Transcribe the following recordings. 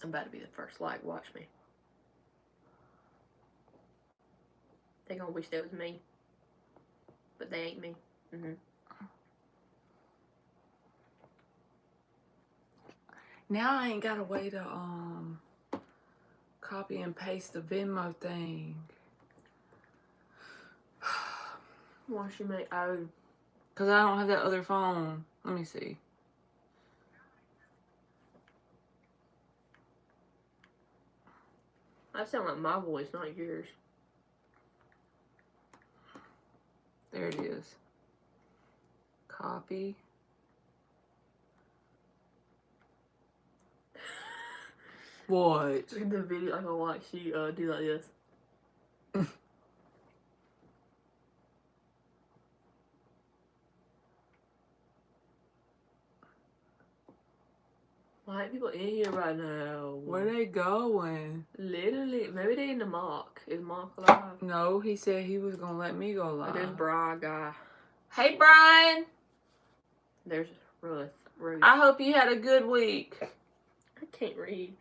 I'm about to be the first like. Watch me. They gonna wish that was me. But they ain't me. Now I ain't got a way to copy and paste the Venmo thing. Why she make oh? Cause I don't have that other phone. Let me see. That sound like my voice, not yours. There it is. Copy. What? In the video, I gonna watch you do like this. White people in here right now. Where they going? Literally, maybe they in the mock. Is mock alive? No, he said he was gonna let me go live. There's Brian guy. Hey, Brian. There's Ruth. I hope you had a good week. I can't read.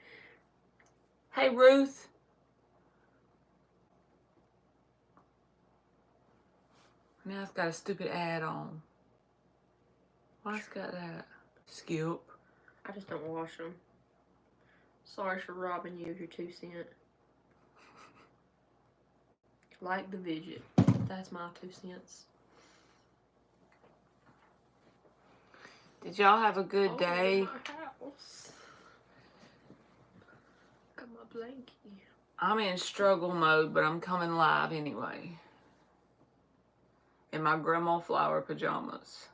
Hey, Ruth. Now it's got a stupid ad on. Why it's got that? Skip. I just don't wash them. Sorry for robbing you of your 2 cents. Like the video. That's my 2 cents. Did y'all have a good day? My house. Got my blankie. I'm in struggle mode, but I'm coming live anyway. In my grandma flower pajamas.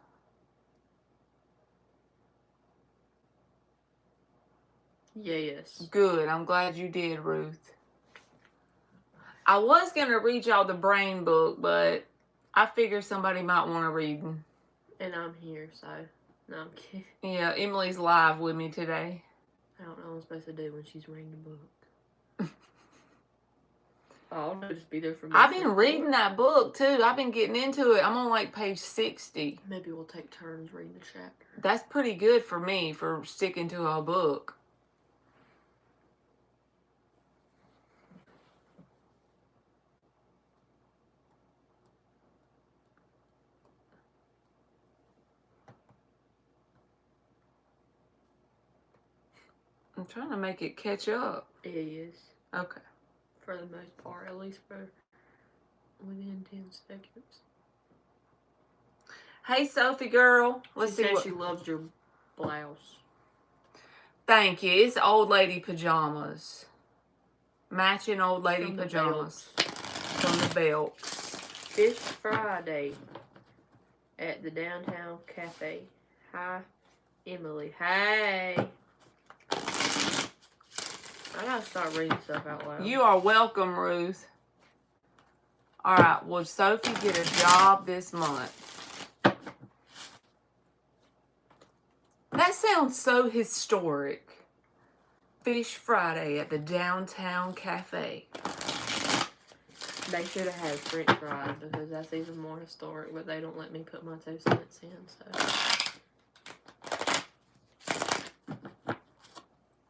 Yes. Good. I'm glad you did, Ruth. I was going to read y'all the brain book, but I figured somebody might want to read them. And I'm here, so no, I'm kidding. Yeah, Emily's live with me today. I don't know what I'm supposed to do when she's reading the book. I'll just be there for me. I've been reading that book too. I've been getting into it. I'm on like page 60. Maybe we'll take turns reading the chapter. That's pretty good for me for sticking to a book. I'm trying to make it catch up. It is. Okay. For the most part, at least for within 10 seconds. Hey, Sophie girl. Let's see what she loves your blouse. Thank you. It's old lady pajamas. Matching old lady pajamas. From the Belks. Fish Friday at the downtown cafe. Hi, Emily. Hey. I gotta start reading stuff out loud. You are welcome, Ruth. All right. Will Sophie get a job this month? That sounds so historic. Fish Friday at the downtown cafe. They should have had French fries because that's even more historic, but they don't let me put my 2 cents in, so.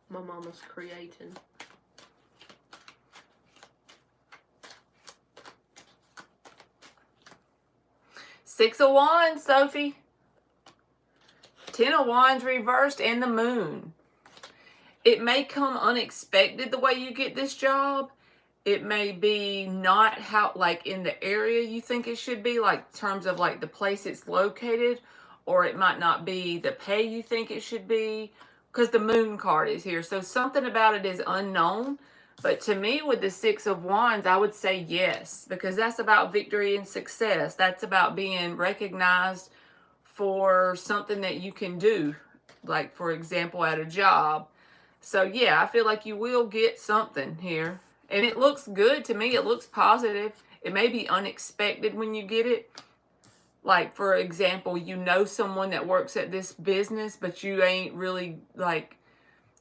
My mama's creating. Six of Wands, Sophie. 10 of Wands reversed and the Moon. It may come unexpected the way you get this job. It may be not how, like, in the area you think it should be, like, in terms of, like, the place it's located. Or it might not be the pay you think it should be. Because the Moon card is here. So something about it is unknown. But to me, with the Six of Wands, I would say yes. Because that's about victory and success. That's about being recognized for something that you can do. Like, for example, at a job. So, yeah, I feel like you will get something here. And it looks good to me. It looks positive. It may be unexpected when you get it. Like, for example, you know someone that works at this business, but you ain't really, like,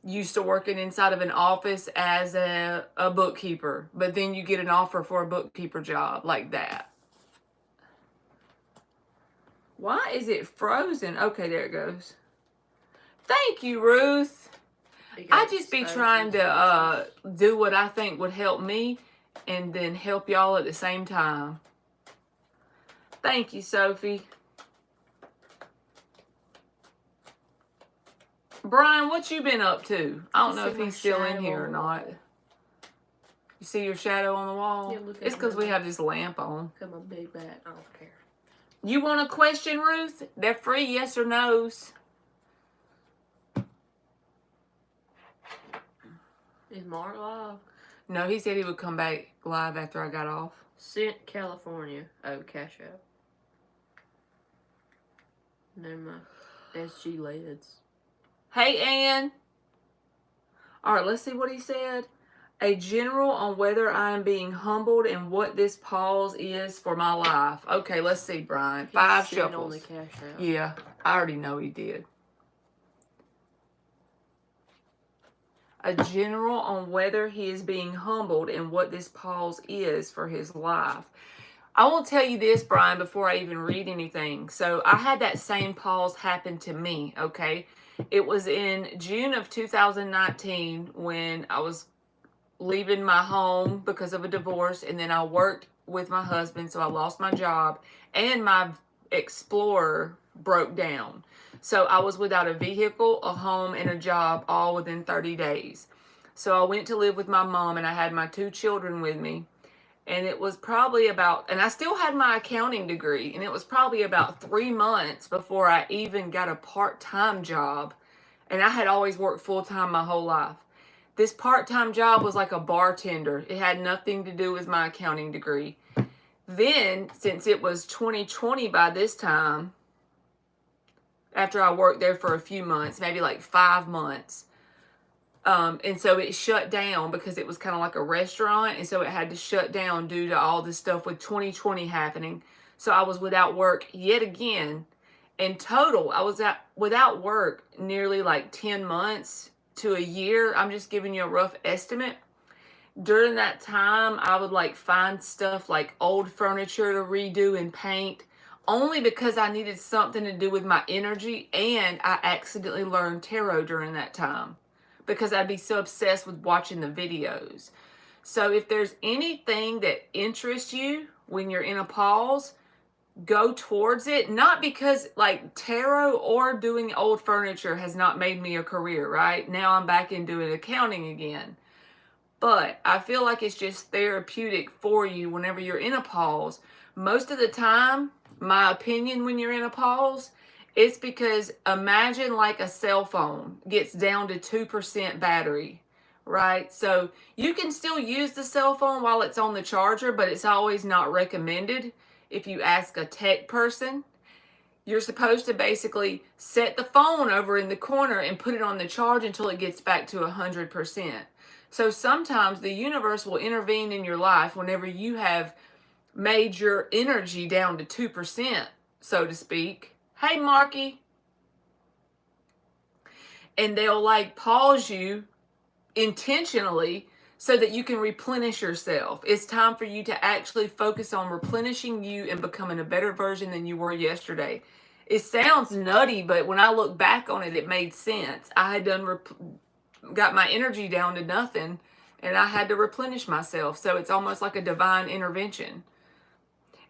used to working inside of an office as a bookkeeper. But then you get an offer for a bookkeeper job like that. Why is it frozen? Okay, there it goes. Thank you, Ruth. I just be trying to do what I think would help me and then help y'all at the same time. Thank you, Sophie. Brian, what you been up to? I don't know if he's still in here or not. You see your shadow on the wall? Yeah, it's because we have this lamp on. Look at my big bat. I don't care. You want a question, Ruth? They're free, yes or no's. Is Mark live? No, he said he would come back live after I got off. Sent California. Oh, cash out. Never mind. SG Lids. Hey, Ann. All right, let's see what he said. A general on whether I am being humbled and what this pause is for my life. Okay, let's see, Brian. 5 shuffles. On the cash out. Yeah, I already know he did. A general on whether he is being humbled and what this pause is for his life. I will tell you this, Brian, before I even read anything. So I had that same pause happen to me, okay? It was in June of 2019 when I was leaving my home because of a divorce, and then I worked with my husband, so I lost my job, and my Explorer broke down. So I was without a vehicle, a home, and a job all within 30 days. So I went to live with my mom, and I had my 2 children with me. And it was probably about, and I still had my accounting degree, and it was probably about 3 months before I even got a part-time job. And I had always worked full-time my whole life. This part-time job was like a bartender. It had nothing to do with my accounting degree. Then, since it was 2020 by this time, after I worked there for a few months, maybe like 5 months, and so it shut down because it was kind of like a restaurant, and so it had to shut down due to all this stuff with 2020 happening. So I was without work yet again. In total, I was without work nearly like 10 months to a year. I'm just giving you a rough estimate. During that time, I would like find stuff like old furniture to redo and paint, only because I needed something to do with my energy, and I accidentally learned tarot during that time because I'd be so obsessed with watching the videos. So if there's anything that interests you when you're in a pause, go towards it. Not because like tarot or doing old furniture has not made me a career, right? Now I'm back in doing accounting again. But I feel like it's just therapeutic for you whenever you're in a pause. Most of the time, my opinion when you're in a pause, it's because imagine like a cell phone gets down to 2% battery, right? So you can still use the cell phone while it's on the charger, but it's always not recommended. If you ask a tech person, you're supposed to basically set the phone over in the corner and put it on the charge until it gets back to 100%. So sometimes the universe will intervene in your life whenever you have made your energy down to 2%, so to speak. Hey, Marky. And they'll like pause you intentionally so that you can replenish yourself. It's time for you to actually focus on replenishing you and becoming a better version than you were yesterday. It sounds nutty, but when I look back on it, it made sense. I had got my energy down to nothing, and I had to replenish myself. So it's almost like a divine intervention.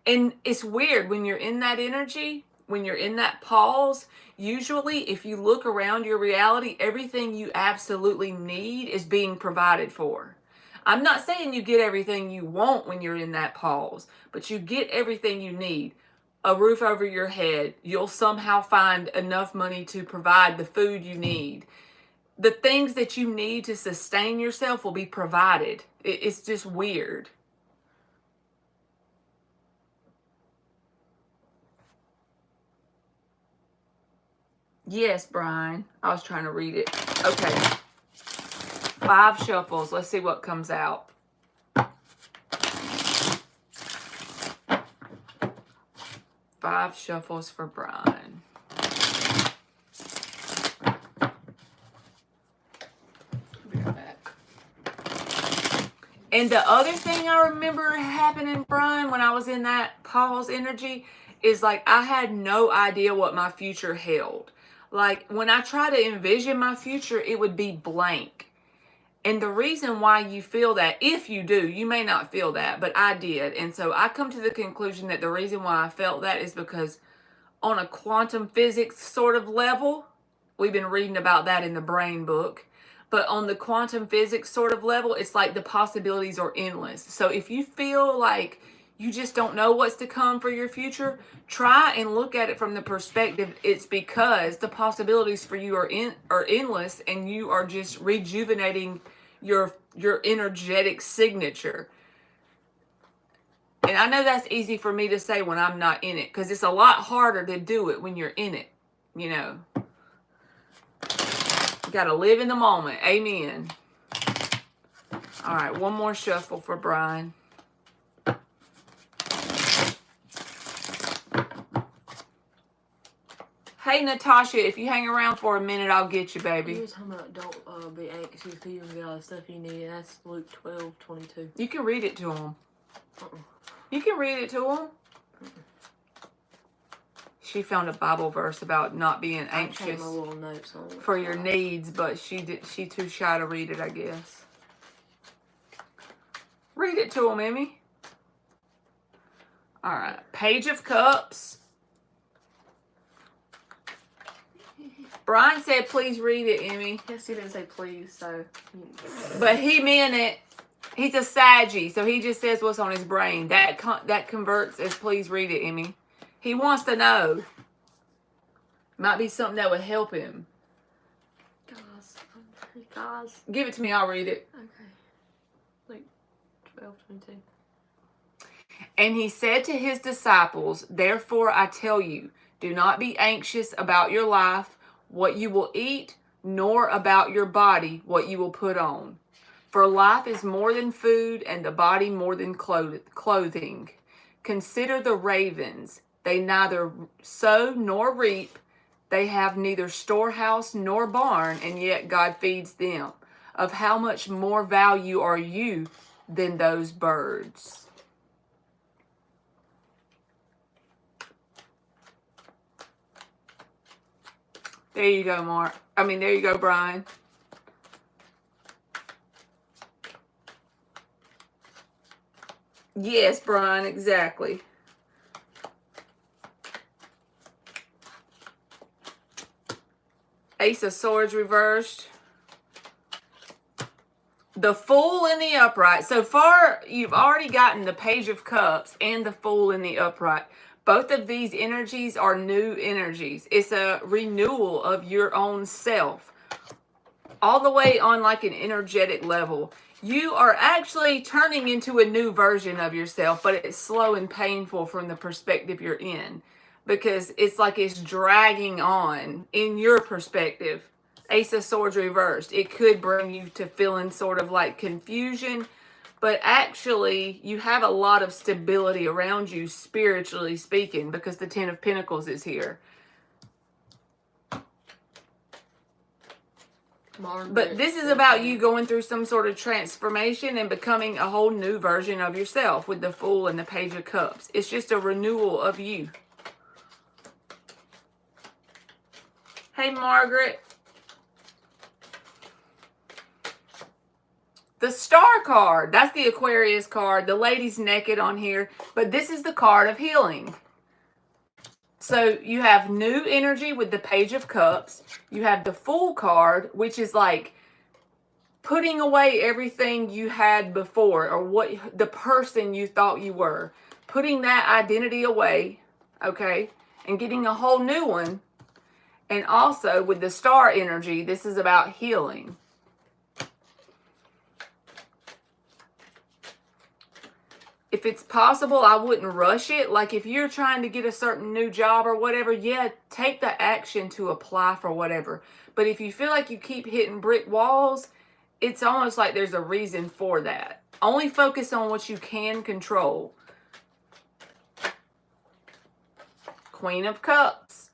And it's weird when you're in that energy, when you're in that pause, usually if you look around your reality, everything you absolutely need is being provided for. I'm not saying you get everything you want when you're in that pause, but you get everything you need. A roof over your head. You'll somehow find enough money to provide the food you need. The things that you need to sustain yourself will be provided. It's just weird. Yes, Brian. I was trying to read it. Okay. 5 shuffles. Let's see what comes out. Five shuffles for Brian. Be right back. And the other thing I remember happening, Brian, when I was in that pause energy is like I had no idea what my future held. Like, when I try to envision my future, it would be blank. And the reason why you feel that, if you do, you may not feel that, but I did. And so I come to the conclusion that the reason why I felt that is because on a quantum physics sort of level, we've been reading about that in the brain book, but on the quantum physics sort of level, it's like the possibilities are endless. So if you feel like you just don't know what's to come for your future, try and look at it from the perspective it's because the possibilities for you are endless, and you are just rejuvenating your energetic signature. And I know that's easy for me to say when I'm not in it, because it's a lot harder to do it when you're in it. You know, you got to live in the moment. Amen. All right, one more shuffle for Brian. Hey, Natasha, if you hang around for a minute, I'll get you, baby. You were talking about don't be anxious because you can get all the stuff you need. That's Luke 12:22. You can read it to him. You can read it to him. She found a Bible verse about not being anxious my little notes on for your needs, but she too shy to read it, I guess. Read it to him, Emmy. All right. Page of Cups. Brian said, please read it, Emmy. Yes, he didn't say please, so. But he meant it. He's a Saggy, so he just says what's on his brain. That converts as please read it, Emmy. He wants to know. Might be something that would help him. Guys. Give it to me, I'll read it. Okay. Luke 12:22. And he said to his disciples, therefore I tell you, do not be anxious about your life, what you will eat, nor about your body, what you will put on. For life is more than food, and the body more than clothing. Consider the ravens. They neither sow nor reap. They have neither storehouse nor barn, and yet God feeds them. Of how much more value are you than those birds? There you go, Mark. There you go, Brian. Yes, Brian, exactly. Ace of Swords reversed. The Fool in the upright. So far, you've already gotten the Page of Cups and the Fool in the upright. Both of these energies are new energies. It's a renewal of your own self. All the way on like an energetic level. You are actually turning into a new version of yourself, but it's slow and painful from the perspective you're in. Because it's like it's dragging on in your perspective. Ace of Swords reversed. It could bring you to feeling sort of like confusion. But actually, you have a lot of stability around you, spiritually speaking, because the Ten of Pentacles is here. But this is about you going through some sort of transformation and becoming a whole new version of yourself with the Fool and the Page of Cups. It's just a renewal of you. Hey, Margaret. The Star card, that's the Aquarius card. The lady's naked on here, but this is the card of healing. So you have new energy with the Page of Cups. You have the Fool card, which is like putting away everything you had before, or what the person you thought you were. Putting that identity away, okay, and getting a whole new one. And also with the Star energy, this is about healing. If it's possible, I wouldn't rush it. Like if you're trying to get a certain new job or whatever, yeah, take the action to apply for whatever. But if you feel like you keep hitting brick walls, it's almost like there's a reason for that. Only focus on what you can control. Queen of Cups.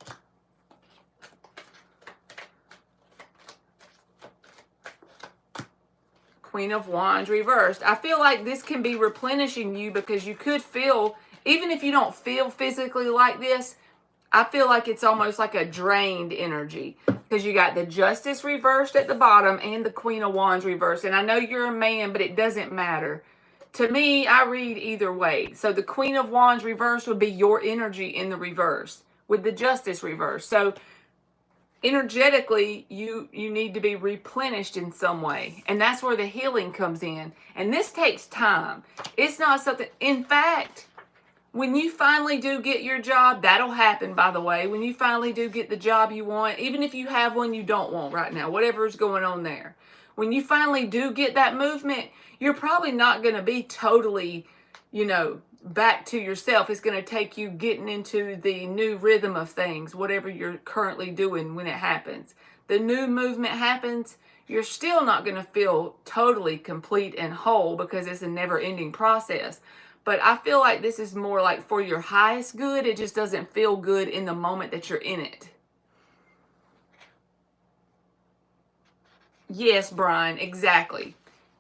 Queen of Wands reversed. I feel like this can be replenishing you because you could feel, even if you don't feel physically like this, I feel like it's almost like a drained energy because you got the Justice reversed at the bottom and the Queen of Wands reversed. And I know you're a man, but it doesn't matter. To me, I read either way. So the Queen of Wands reversed would be your energy in the reverse with the Justice reversed. So energetically, you need to be replenished in some way. And that's where the healing comes in. And this takes time. It's not something, in fact, when you finally do get your job, that'll happen, by the way. When you finally do get the job you want, even if you have one you don't want right now, whatever's going on there. When you finally do get that movement, you're probably not going to be totally, back to yourself. It's going to take you getting into the new rhythm of things, whatever you're currently doing when it happens. The new movement happens, you're still not going to feel totally complete and whole because it's a never-ending process. But I feel like this is more like for your highest good. It just doesn't feel good in the moment that you're in it. Yes, Brian, exactly.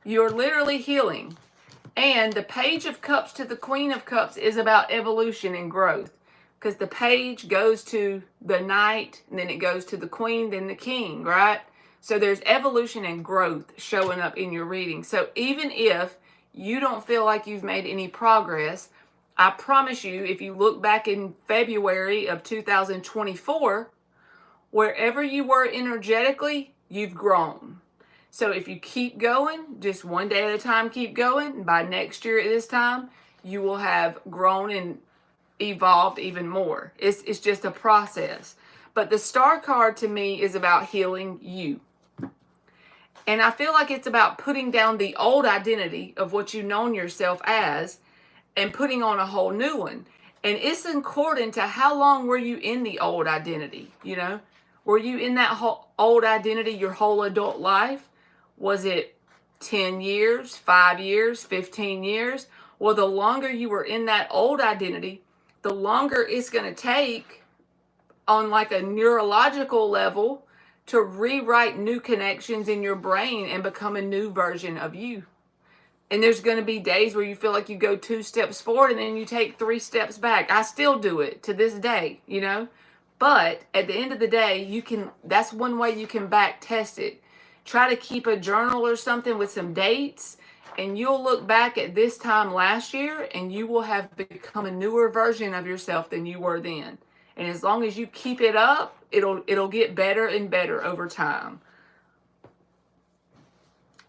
You're literally healing. And the Page of Cups to the Queen of Cups is about evolution and growth. Because the Page goes to the Knight, and then it goes to the Queen, then the King, right? So there's evolution and growth showing up in your reading. So even if you don't feel like you've made any progress, I promise you, if you look back in February of 2024, wherever you were energetically, you've grown. So if you keep going, just one day at a time, keep going, and by next year at this time, you will have grown and evolved even more. It's just a process. But the Star card to me is about healing you. And I feel like it's about putting down the old identity of what you've known yourself as and putting on a whole new one. And it's according to how long were you in the old identity, Were you in that whole old identity your whole adult life? Was it 10 years, 5 years, 15 years? Well, the longer you were in that old identity, the longer it's going to take on like a neurological level to rewrite new connections in your brain and become a new version of you. And there's going to be days where you feel like you go 2 steps forward and then you take 3 steps back. I still do it to this day, But at the end of the day, that's one way you can back test it. Try to keep a journal or something with some dates, and you'll look back at this time last year and you will have become a newer version of yourself than you were then. And as long as you keep it up, it'll get better and better over time.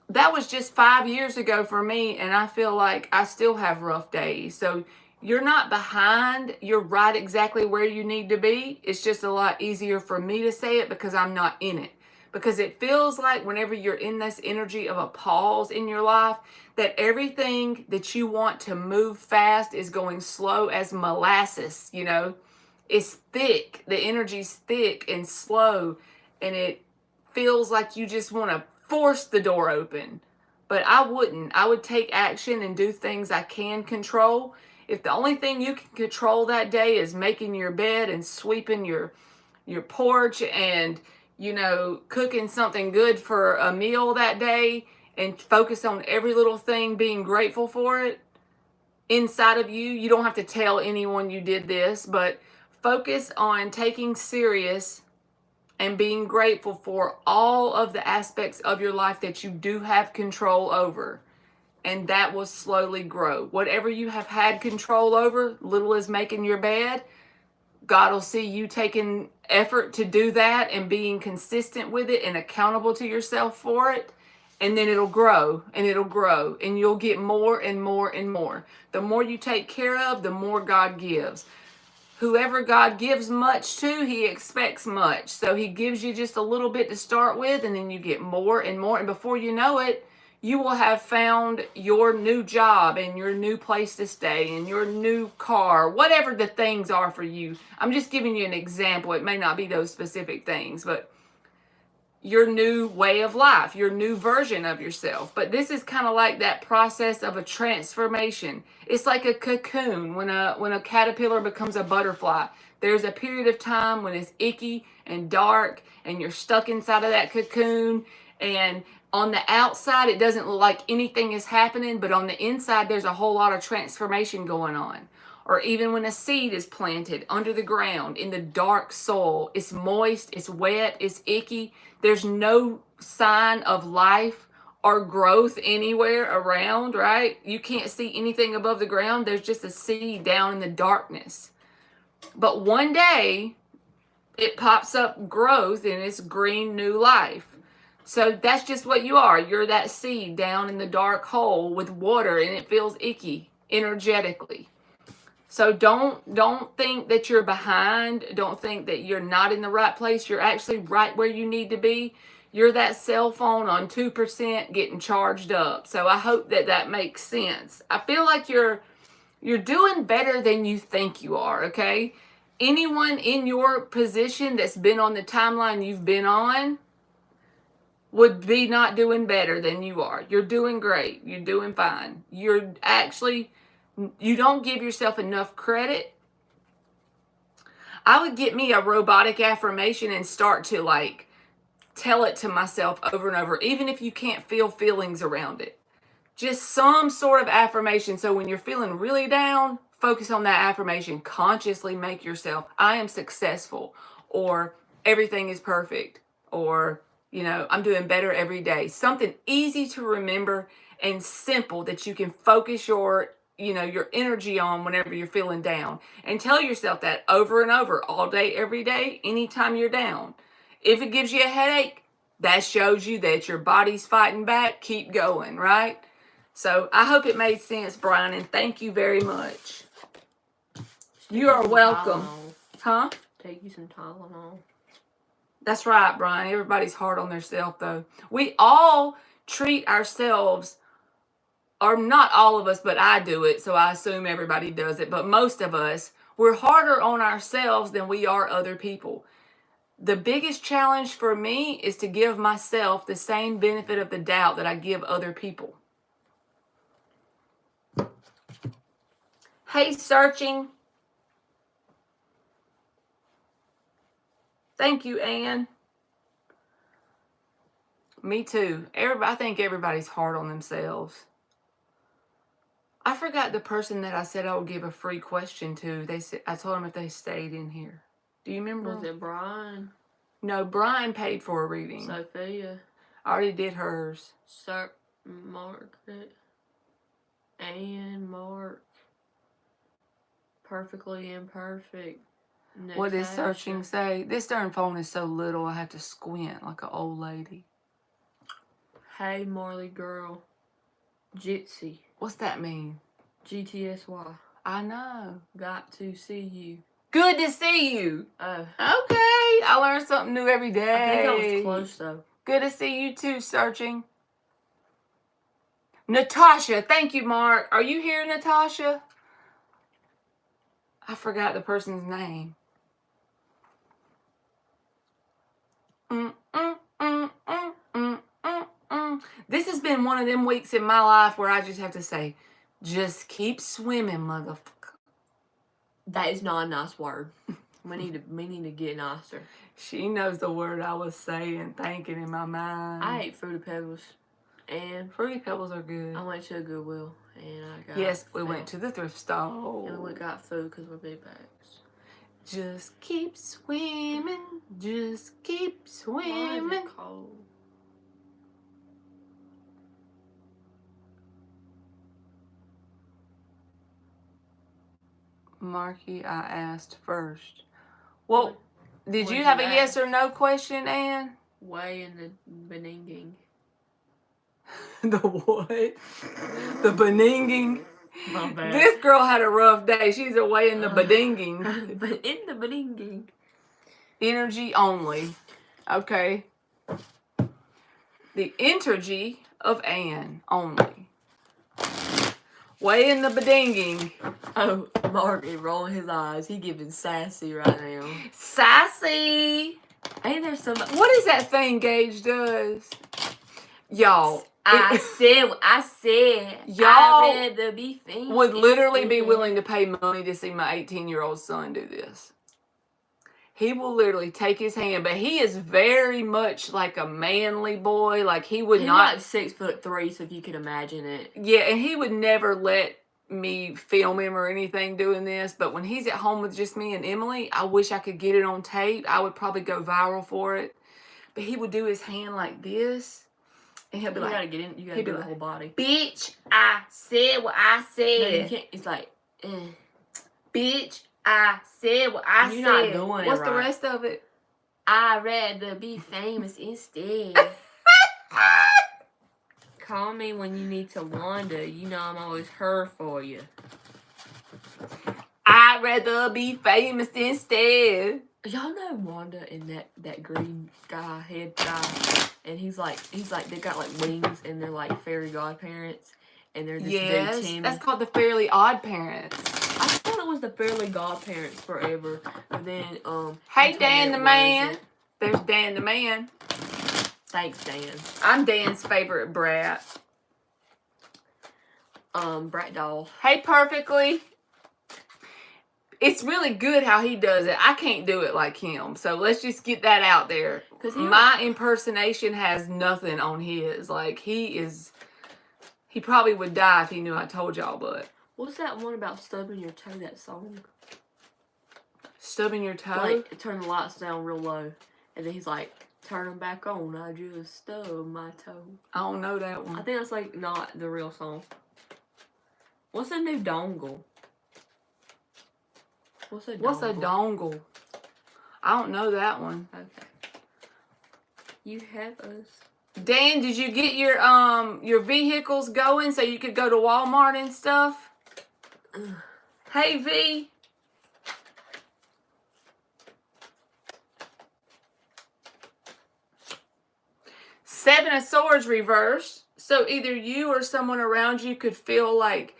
That was just 5 years ago for me, and I feel like I still have rough days. So you're not behind. You're right exactly where you need to be. It's just a lot easier for me to say it because I'm not in it. Because it feels like whenever you're in this energy of a pause in your life, that everything that you want to move fast is going slow as molasses, It's thick. The energy's thick and slow, and it feels like you just want to force the door open. But I wouldn't. I would take action and do things I can control. If the only thing you can control that day is making your bed and sweeping your porch and, cooking something good for a meal that day and focus on every little thing, being grateful for it inside of you. You don't have to tell anyone you did this, but focus on taking serious and being grateful for all of the aspects of your life that you do have control over. And that will slowly grow. Whatever you have had control over, little as making your bed, God will see you taking effort to do that and being consistent with it and accountable to yourself for it. And then it'll grow and it'll grow and you'll get more and more and more. The more you take care of, the more God gives. Whoever God gives much to, he expects much. So he gives you just a little bit to start with, and then you get more and more. And before you know it, you will have found your new job and your new place to stay and your new car, whatever the things are for you. I'm just giving you an example. It may not be those specific things, but your new way of life, your new version of yourself. But this is kind of like that process of a transformation. It's like a cocoon when a caterpillar becomes a butterfly. There's a period of time when it's icky and dark and you're stuck inside of that cocoon, and on the outside it doesn't look like anything is happening, but on the inside there's a whole lot of transformation going on. or even when a seed is planted under the ground in the dark soil, it's moist, it's wet, it's icky. There's no sign of life or growth anywhere around, right? You can't see anything above the ground. There's just a seed down in the darkness. But one day, it pops up growth and it's green new life. So that's just what you are. You're that seed down in the dark hole with water and it feels icky energetically. So don't think that you're behind. Don't think that you're not in the right place. You're actually right where you need to be. You're that cell phone on 2% getting charged up. So I hope that that makes sense. I feel like you're doing better than you think you are, okay? Anyone in your position that's been on the timeline you've been on would be not doing better than you are. You're doing great. You're doing fine. You don't give yourself enough credit. I would get me a robotic affirmation and start to like tell it to myself over and over, even if you can't feel feelings around it. Just some sort of affirmation. So when you're feeling really down, focus on that affirmation. Consciously make yourself, I am successful, or everything is perfect, or, you know, I'm doing better every day. Something easy to remember and simple that you can focus your energy on whenever you're feeling down. And tell yourself that over and over, all day, every day, anytime you're down. If it gives you a headache, that shows you that your body's fighting back. Keep going, right? So I hope it made sense, Brian, and thank you very much. You are welcome. Huh? Take you some Tylenol. That's right, Brian. Everybody's hard on themselves, though. We all treat ourselves, or not all of us, but I do it, so I assume everybody does it. But most of us, we're harder on ourselves than we are other people. The biggest challenge for me is to give myself the same benefit of the doubt that I give other people. Hey, searching. Thank you, Anne. Me too. I think everybody's hard on themselves. I forgot the person that I said I would give a free question to. I told them if they stayed in here. Do you remember? Was it Brian? No, Brian paid for a reading. Sophia. I already did hers. Margaret. Anne, Mark. Perfectly imperfect. Natasha. What does searching say? This darn phone is so little I have to squint like an old lady. Hey, Marley girl. Jitsy. What's that mean? GTSY. I know. Got to see you. Good to see you. Oh. Okay. I learn something new every day. I think I was close, though. Good to see you, too, searching. Natasha. Thank you, Mark. Are you here, Natasha? I forgot the person's name. This has been one of them weeks in my life where I just have to say, just keep swimming, motherfucker. That is not a nice word. We need to get nicer. She knows the word I was saying, thinking in my mind. I ate Fruity Pebbles. And Fruity Pebbles are good. I went to a Goodwill and I got Yes, we went to the thrift store. And we got food because we're big bags. Just keep swimming. Just keep swimming. Why is it cold? Marky, I asked first. Well, did What'd you have you a ask? yes or no question, Anne? Way in the beninging. The what? The beninging. My bad. This girl had a rough day. She's away in the beninging. But in the beninging. Energy only. Okay. The energy of Anne only. Way in the bedinging. Oh, Mark is rolling his eyes. He giving sassy right now. Sassy. Ain't there some? What is that thing Gage does? Y'all. I said. Y'all I'd rather be famous. Would literally be willing to pay money to see my 18-year-old son do this. He will literally take his hand, but he is very much like a manly boy. Like he would He's not. like 6'3", so if you can imagine it. Yeah, and he would never let me film him or anything doing this, but when he's at home with just me and Emily, I wish I could get it on tape. I would probably go viral for it. But he would do his hand like this, and he'll be like, gotta get in. You gotta do the whole body. Bitch, I said what I said. No, you can't. It's like, Bitch, I said what I said. You're not doing it What's the right. rest of it? I'd rather be famous instead. Call me when you need to wander. You know I'm always here for you. I'd rather be famous instead. Y'all know Wanda and that green guy, head guy, and he's like they got like wings and they're like fairy godparents, and they're this dude Timmy. That's called the Fairly Odd Parents. I thought it was the Fairly Godparents forever, but then Hey Dan the man. There's Dan the man. Thanks, Dan. I'm Dan's favorite brat. Brat doll. Hey, Perfectly. It's really good how he does it. I can't do it like him, so let's just get that out there. My impersonation has nothing on his. Like, he probably would die if he knew I told y'all, but. What's that one about stubbing your toe, that song? Stubbing your toe? Like, turn the lights down real low, and then he's like, turn them back on, I just stubbed my toe. I don't know that one. I think that's like not the real song. What's a new dongle? What's a dongle? I don't know that one. Okay. You have us. Dan, did you get your vehicles going so you could go to Walmart and stuff? Hey, V. Seven of Swords reversed. So either you or someone around you could feel like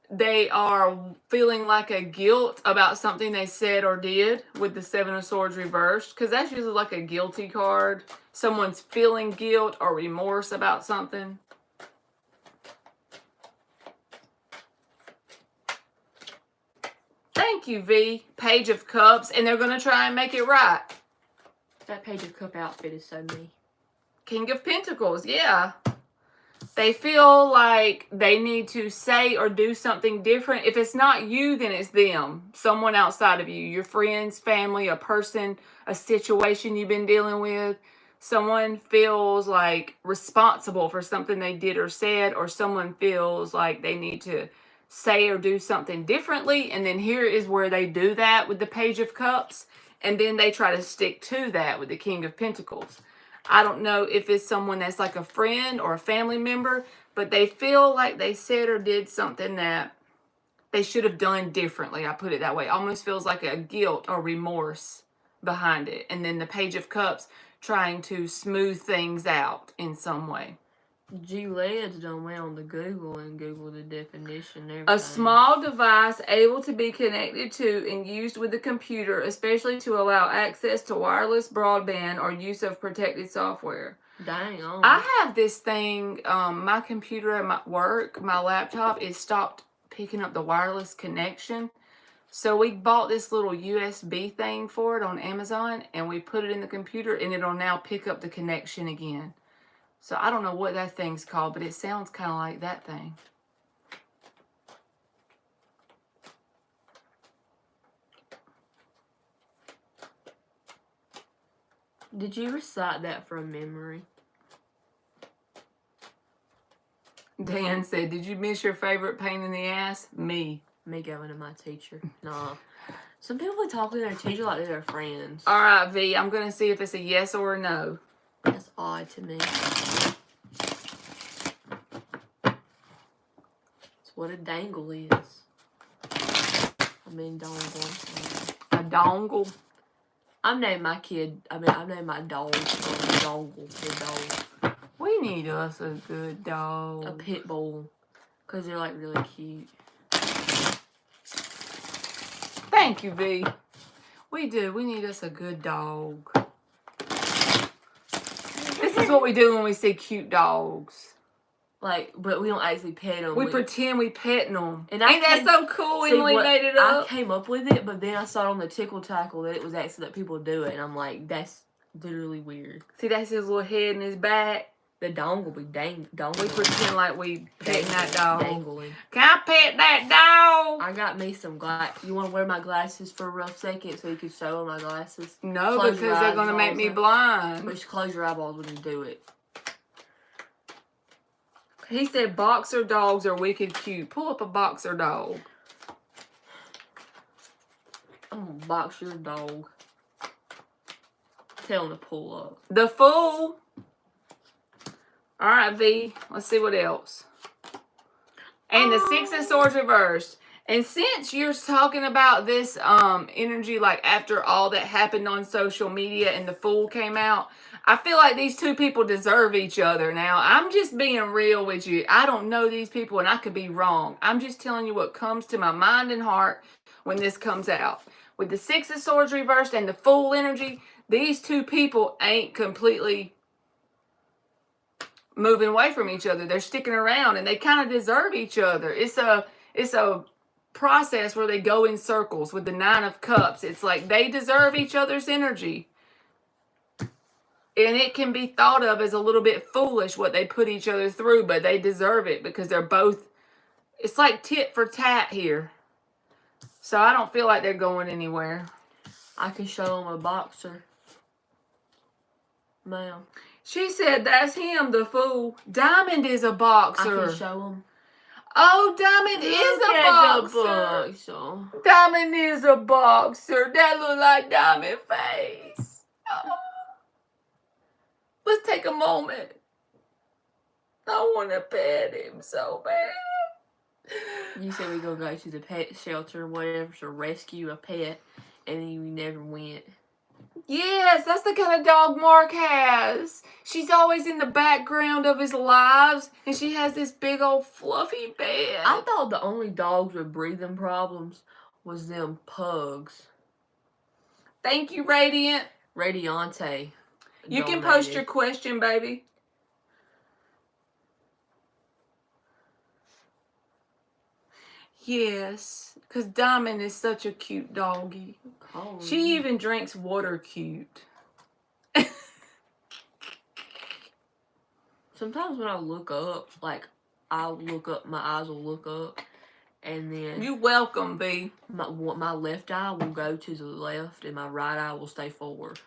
they are feeling like a guilt about something they said or did with the Seven of Swords reversed. Because that's usually like a guilty card. Someone's feeling guilt or remorse about something. Thank you, V. Page of Cups. And they're going to try and make it right. That Page of Cup outfit is so me. King of Pentacles, yeah. They feel like they need to say or do something different. If it's not you, then it's them. Someone outside of you. Your friends, family, a person, a situation you've been dealing with. Someone feels like responsible for something they did or said, or someone feels like they need to say or do something differently. And then here is where they do that with the Page of Cups. And then they try to stick to that with the King of Pentacles. I don't know if it's someone that's like a friend or a family member, but they feel like they said or did something that they should have done differently. I put it that way. Almost feels like a guilt or remorse behind it. And then the Page of Cups trying to smooth things out in some way. G-Led's done went on the Google and Googled the definition and everything. A small device able to be connected to and used with the computer, especially to allow access to wireless broadband or use of protected software. Dang on. I have this thing, my computer at my work, my laptop, it stopped picking up the wireless connection. So we bought this little USB thing for it on Amazon, and we put it in the computer, and it'll now pick up the connection again. So I don't know what that thing's called, but it sounds kind of like that thing. Did you recite that from memory? Dan said, did you miss your favorite pain in the ass? Me. Me going to my teacher. Nah. Some people talk to their teacher like they're their friends. All right, V, I'm going to see if it's a yes or a no. That's odd to me. It's what a dangle is. I mean dongle. A dongle? I've named my dog Dongle. The dog. We need us a good dog. A pit bull. Because they're like really cute. Thank you, V. We do. We need us a good dog. This is what we do when we see cute dogs. Like, but we don't actually pet them. We pretend we petting them. And ain't that so cool? Emily made it up. I came up with it, but then I saw it on the Tickle Tackle that it was actually that people do it. And I'm like, that's literally weird. See, that's his little head and his back. The dog will be We dangling. pretend like we petting that dog. Dangling. Can I pet that dog? I got me some You want to wear my glasses for a real second so you can show my glasses? No, Close because your they're eyes going to make and me all blind. Just close your eyeballs when you do it. He said boxer dogs are wicked cute. Pull up a boxer dog. I'm going to box your dog. Tell him to pull up. The Fool. All right, V. Let's see what else. And the Six of Swords reversed. And since you're talking about this energy, like after all that happened on social media and the Fool came out, I feel like these two people deserve each other. Now, I'm just being real with you. I don't know these people and I could be wrong. I'm just telling you what comes to my mind and heart when this comes out. With the Six of Swords reversed and the Fool energy, these two people ain't completely moving away from each other. They're sticking around and they kind of deserve each other. It's a process where they go in circles with the Nine of Cups. It's like they deserve each other's energy. And it can be thought of as a little bit foolish what they put each other through, but they deserve it because they're both, it's like tit for tat here. So I don't feel like they're going anywhere. I can show him a boxer. Ma'am. She said that's him, the Fool. Diamond is a boxer. I can show him. Oh, Diamond is a boxer. Diamond is a boxer. That look like Diamond face. Oh. Let's take a moment. I want to pet him so bad. You said we gonna go to the pet shelter or whatever to rescue a pet, and then you never went. Yes, that's the kind of dog Mark has. She's always in the background of his lives, and she has this big old fluffy bed. I thought the only dogs with breathing problems was them pugs. Thank you, Radiant. Radiante. You can post your question, baby. Yes, because Diamond is such a cute doggy. She even drinks water cute. Sometimes when I look up, like, I'll look up, my eyes will look up, and then... You welcome, B. My left eye will go to the left, and my right eye will stay forward.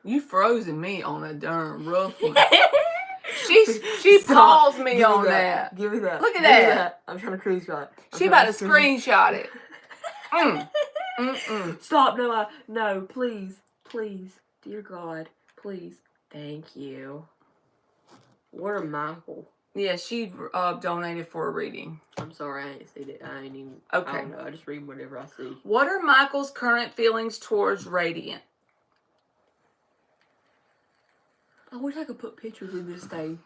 You frozen me on a darn rough one. She paused me on that. Give me that. Look at that. I'm trying to screenshot. She about to screenshot it. Stop. No, please. Please. Dear God. Please. Thank you. What a Michael. Yeah, she donated for a reading. I'm sorry, I ain't seen it. I ain't even... Okay. I don't know. I just read whatever I see. What are Michael's current feelings towards Radiant? I wish I could put pictures in this thing.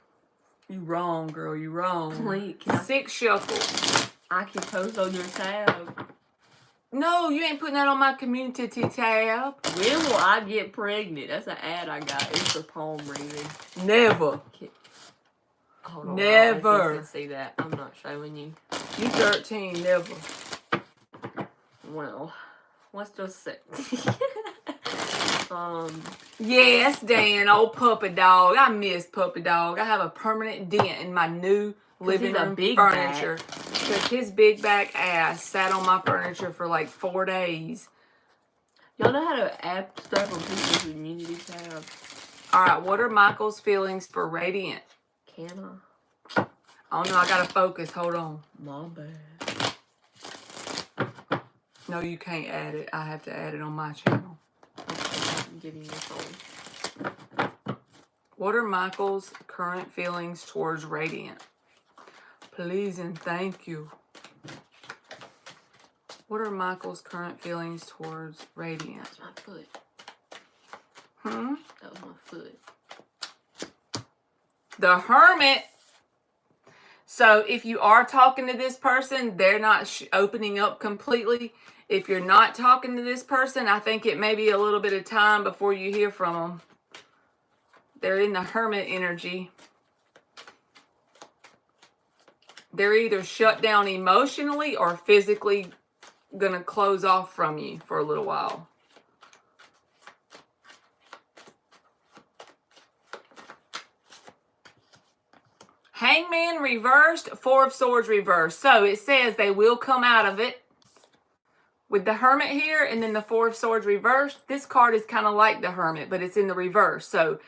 You wrong, girl. You wrong. Please. 6 shuffles. I can post on your tab. No, you ain't putting that on my community tab. When will I get pregnant? That's an ad I got. It's a palm reading. Never. Hold on. Never. I can see that. I'm not showing you. You 13. Never. Well, let's just say. Yes, Dan, old puppy dog. I miss puppy dog. I have a permanent dent in my new living room furniture. Because his big back ass sat on my furniture for like 4 days. Y'all know how to add stuff on people's community tab? Alright, what are Michael's feelings for Radiant? Can I? Oh no, I gotta focus. Hold on. My bad. No, you can't add it. I have to add it on my channel. I'm giving you a phone. What are Michael's current feelings towards Radiant? Please and thank you. What are Michael's current feelings towards Radiant? That's my foot. That was my foot. The Hermit. So if you are talking to this person, they're not opening up completely. If you're not talking to this person, I think it may be a little bit of time before you hear from them. They're in the Hermit energy. They're either shut down emotionally or physically going to close off from you for a little while. Hangman reversed, Four of Swords reversed. So it says they will come out of it. With the Hermit here and then the Four of Swords reversed, this card is kind of like the Hermit, but it's in the reverse. So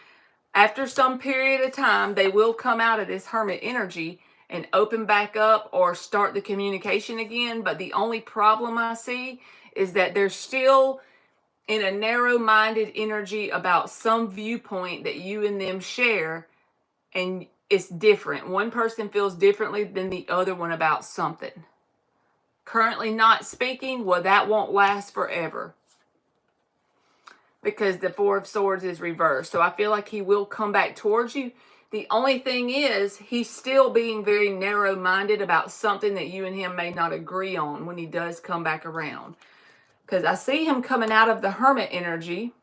after some period of time, they will come out of this Hermit energy and open back up or start the communication again. But the only problem I see is that they're still in a narrow-minded energy about some viewpoint that you and them share, and it's different. One person feels differently than the other one about something. Currently not speaking, well, that won't last forever because the Four of Swords is reversed. So I feel like he will come back towards you. The only thing is he's still being very narrow-minded about something that you and him may not agree on when he does come back around. Because I see him coming out of the Hermit energy,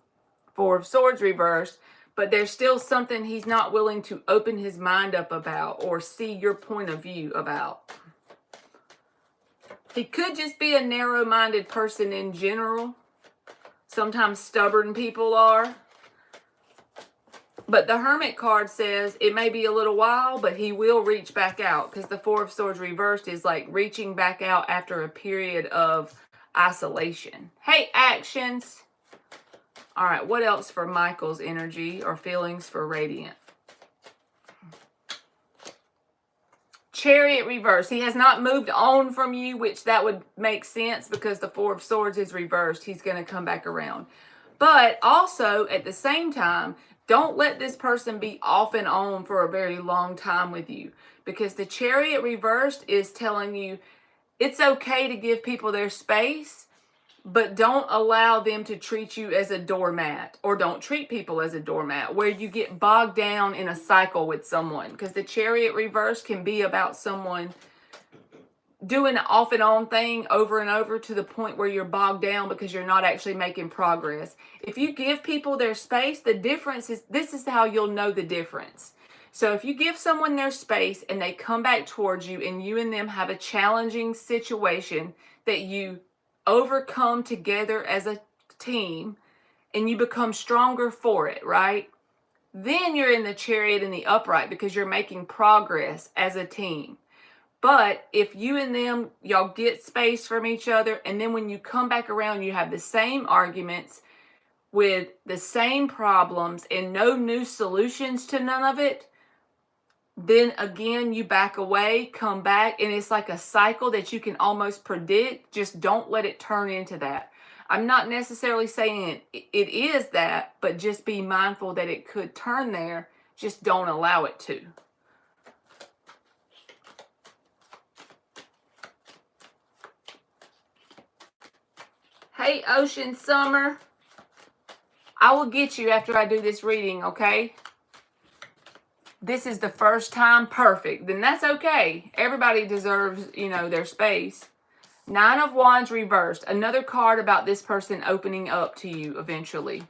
Four of Swords reversed, but there's still something he's not willing to open his mind up about or see your point of view about. He could just be a narrow-minded person in general. Sometimes stubborn people are. But the Hermit card says it may be a little while, but he will reach back out, because the Four of Swords reversed is like reaching back out after a period of isolation. Hey, actions. All right, what else for Michael's energy or feelings for Radiant? Chariot reverse. He has not moved on from you, which that would make sense because the Four of Swords is reversed. He's going to come back around. But also, at the same time, don't let this person be off and on for a very long time with you, because the Chariot reversed is telling you it's okay to give people their space, but don't allow them to treat you as a doormat, or don't treat people as a doormat where you get bogged down in a cycle with someone, because the Chariot reverse can be about someone doing an off and on thing over and over to the point where you're bogged down because you're not actually making progress. If you give people their space, the difference is, this is how you'll know the difference. So if you give someone their space and they come back towards you and you and them have a challenging situation that you overcome together as a team and you become stronger for it, right? Then you're in the Chariot and the upright because you're making progress as a team. But if you and them, y'all get space from each other, and then when you come back around, you have the same arguments with the same problems and no new solutions to none of it, then again, you back away, come back, and it's like a cycle that you can almost predict. Just don't let it turn into that. I'm not necessarily saying it is that, but just be mindful that it could turn there. Just don't allow it to. Hey, Ocean Summer. I will get you after I do this reading, okay? This is the first time, perfect. Then that's okay. Everybody deserves, their space. Nine of Wands reversed. Another card about this person opening up to you eventually.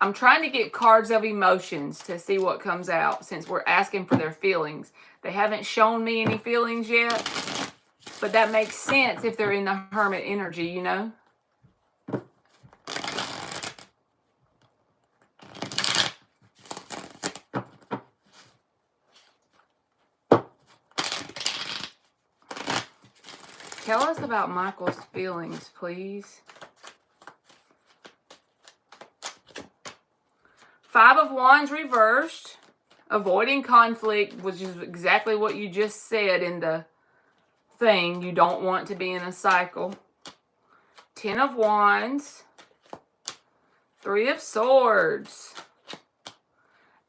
I'm trying to get cards of emotions to see what comes out since we're asking for their feelings. They haven't shown me any feelings yet. But that makes sense if they're in the Hermit energy, Tell us about Michael's feelings, please. Five of Wands reversed. Avoiding conflict, which is exactly what you just said in the thing. You don't want to be in a cycle. Ten of Wands. Three of Swords.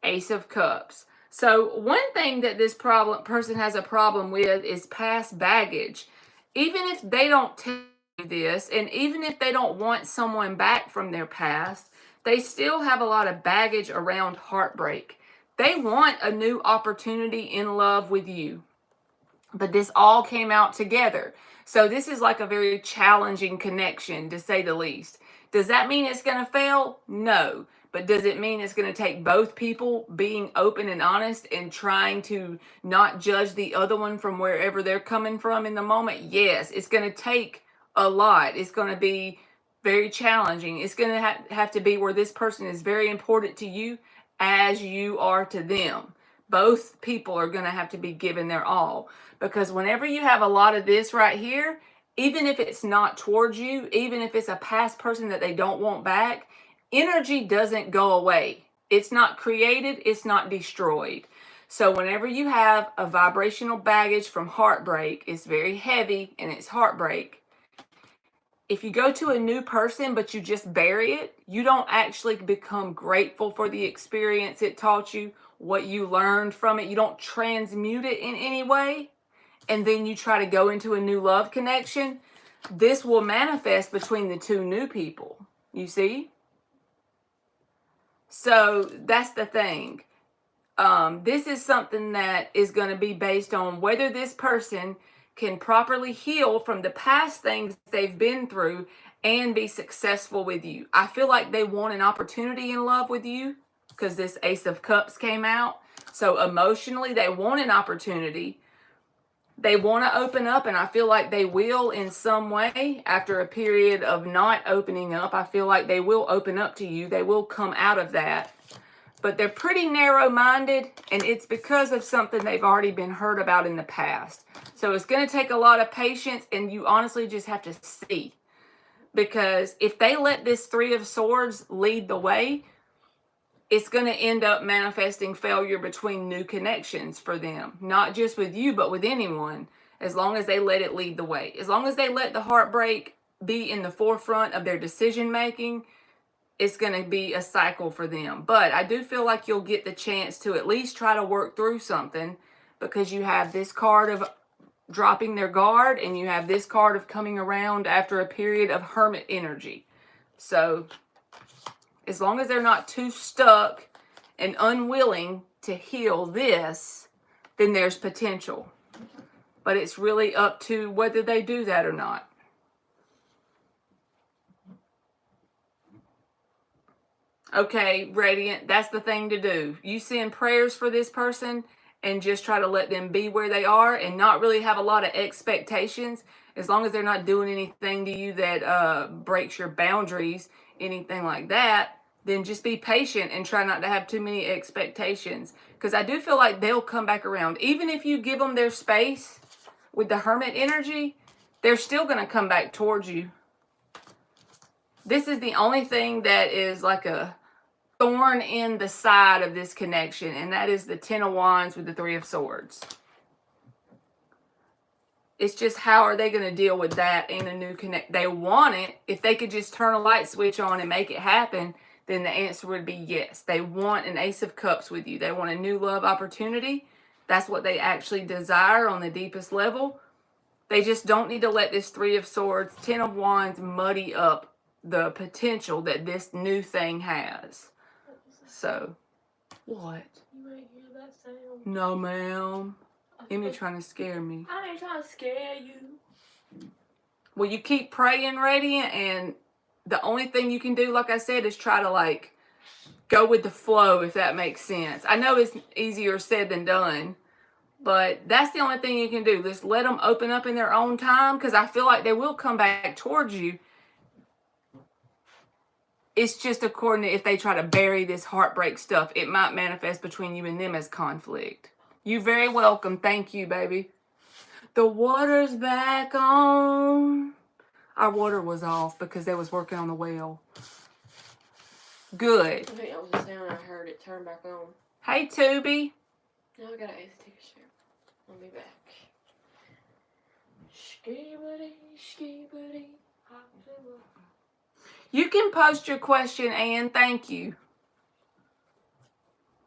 Ace of Cups. So one thing that this person has a problem with is past baggage. Even if they don't tell you this, and even if they don't want someone back from their past, they still have a lot of baggage around heartbreak. They want a new opportunity in love with you. But this all came out together. So this is like a very challenging connection, to say the least. Does that mean it's going to fail? No. But does it mean it's going to take both people being open and honest and trying to not judge the other one from wherever they're coming from in the moment? Yes. It's going to take a lot. It's going to be very challenging. It's going to have to be where this person is very important to you as you are to them. Both people are going to have to be given their all, because whenever you have a lot of this right here, even if it's not towards you, even if it's a past person that they don't want back, energy doesn't go away. It's not created, it's not destroyed. So whenever you have a vibrational baggage from heartbreak, it's very heavy and it's heartbreak. If you go to a new person but you just bury it, you don't actually become grateful for the experience it taught you, what you learned from it. You don't transmute it in any way. And then you try to go into a new love connection. This will manifest between the two new people. You see? So that's the thing. This is something that is going to be based on whether this person can properly heal from the past things they've been through and be successful with you. I feel like they want an opportunity in love with you because this Ace of Cups came out. So emotionally, they want an opportunity. They want to open up, and I feel like they will in some way. After a period of not opening up, I feel like they will open up to you. They will come out of that. But they're pretty narrow-minded, and it's because of something they've already been hurt about in the past. So it's going to take a lot of patience, and you honestly just have to see. Because if they let this Three of Swords lead the way, it's going to end up manifesting failure between new connections for them. Not just with you, but with anyone. As long as they let it lead the way. As long as they let the heartbreak be in the forefront of their decision-making, it's going to be a cycle for them. But I do feel like you'll get the chance to at least try to work through something, because you have this card of dropping their guard and you have this card of coming around after a period of hermit energy. So as long as they're not too stuck and unwilling to heal this, then there's potential. But it's really up to whether they do that or not. Okay, Radiant, that's the thing to do. You send prayers for this person and just try to let them be where they are and not really have a lot of expectations. As long as they're not doing anything to you that breaks your boundaries, anything like that, then just be patient and try not to have too many expectations. Because I do feel like they'll come back around. Even if you give them their space with the hermit energy, they're still going to come back towards you. This is the only thing that is like a thorn in the side of this connection, and that is the Ten of Wands with the Three of Swords. It's just how are they going to deal with that in a new connect? They want it. If they could just turn a light switch on and make it happen, then the answer would be yes. They want an Ace of Cups with you. They want a new love opportunity. That's what they actually desire on the deepest level. They just don't need to let this Three of Swords, Ten of Wands muddy up the potential that this new thing has. So, what? You ain't hear that sound? No, ma'am. Emmy trying to scare me. I ain't trying to scare you. Well, you keep praying, Radiant, and the only thing you can do, like I said, is try to, like, go with the flow, if that makes sense. I know it's easier said than done, but that's the only thing you can do. Just let them open up in their own time, because I feel like they will come back towards you. It's just according to if they try to bury this heartbreak stuff, it might manifest between you and them as conflict. You're very welcome. Thank you, baby. The water's back on. Our water was off because they was working on the well. Good. I think that was the sound I heard it turn back on. Hey, Tuby. Now I gotta take a shower. I'll be back. Skibbity, skibbity, hoppity. You can post your question, Ann. Thank you.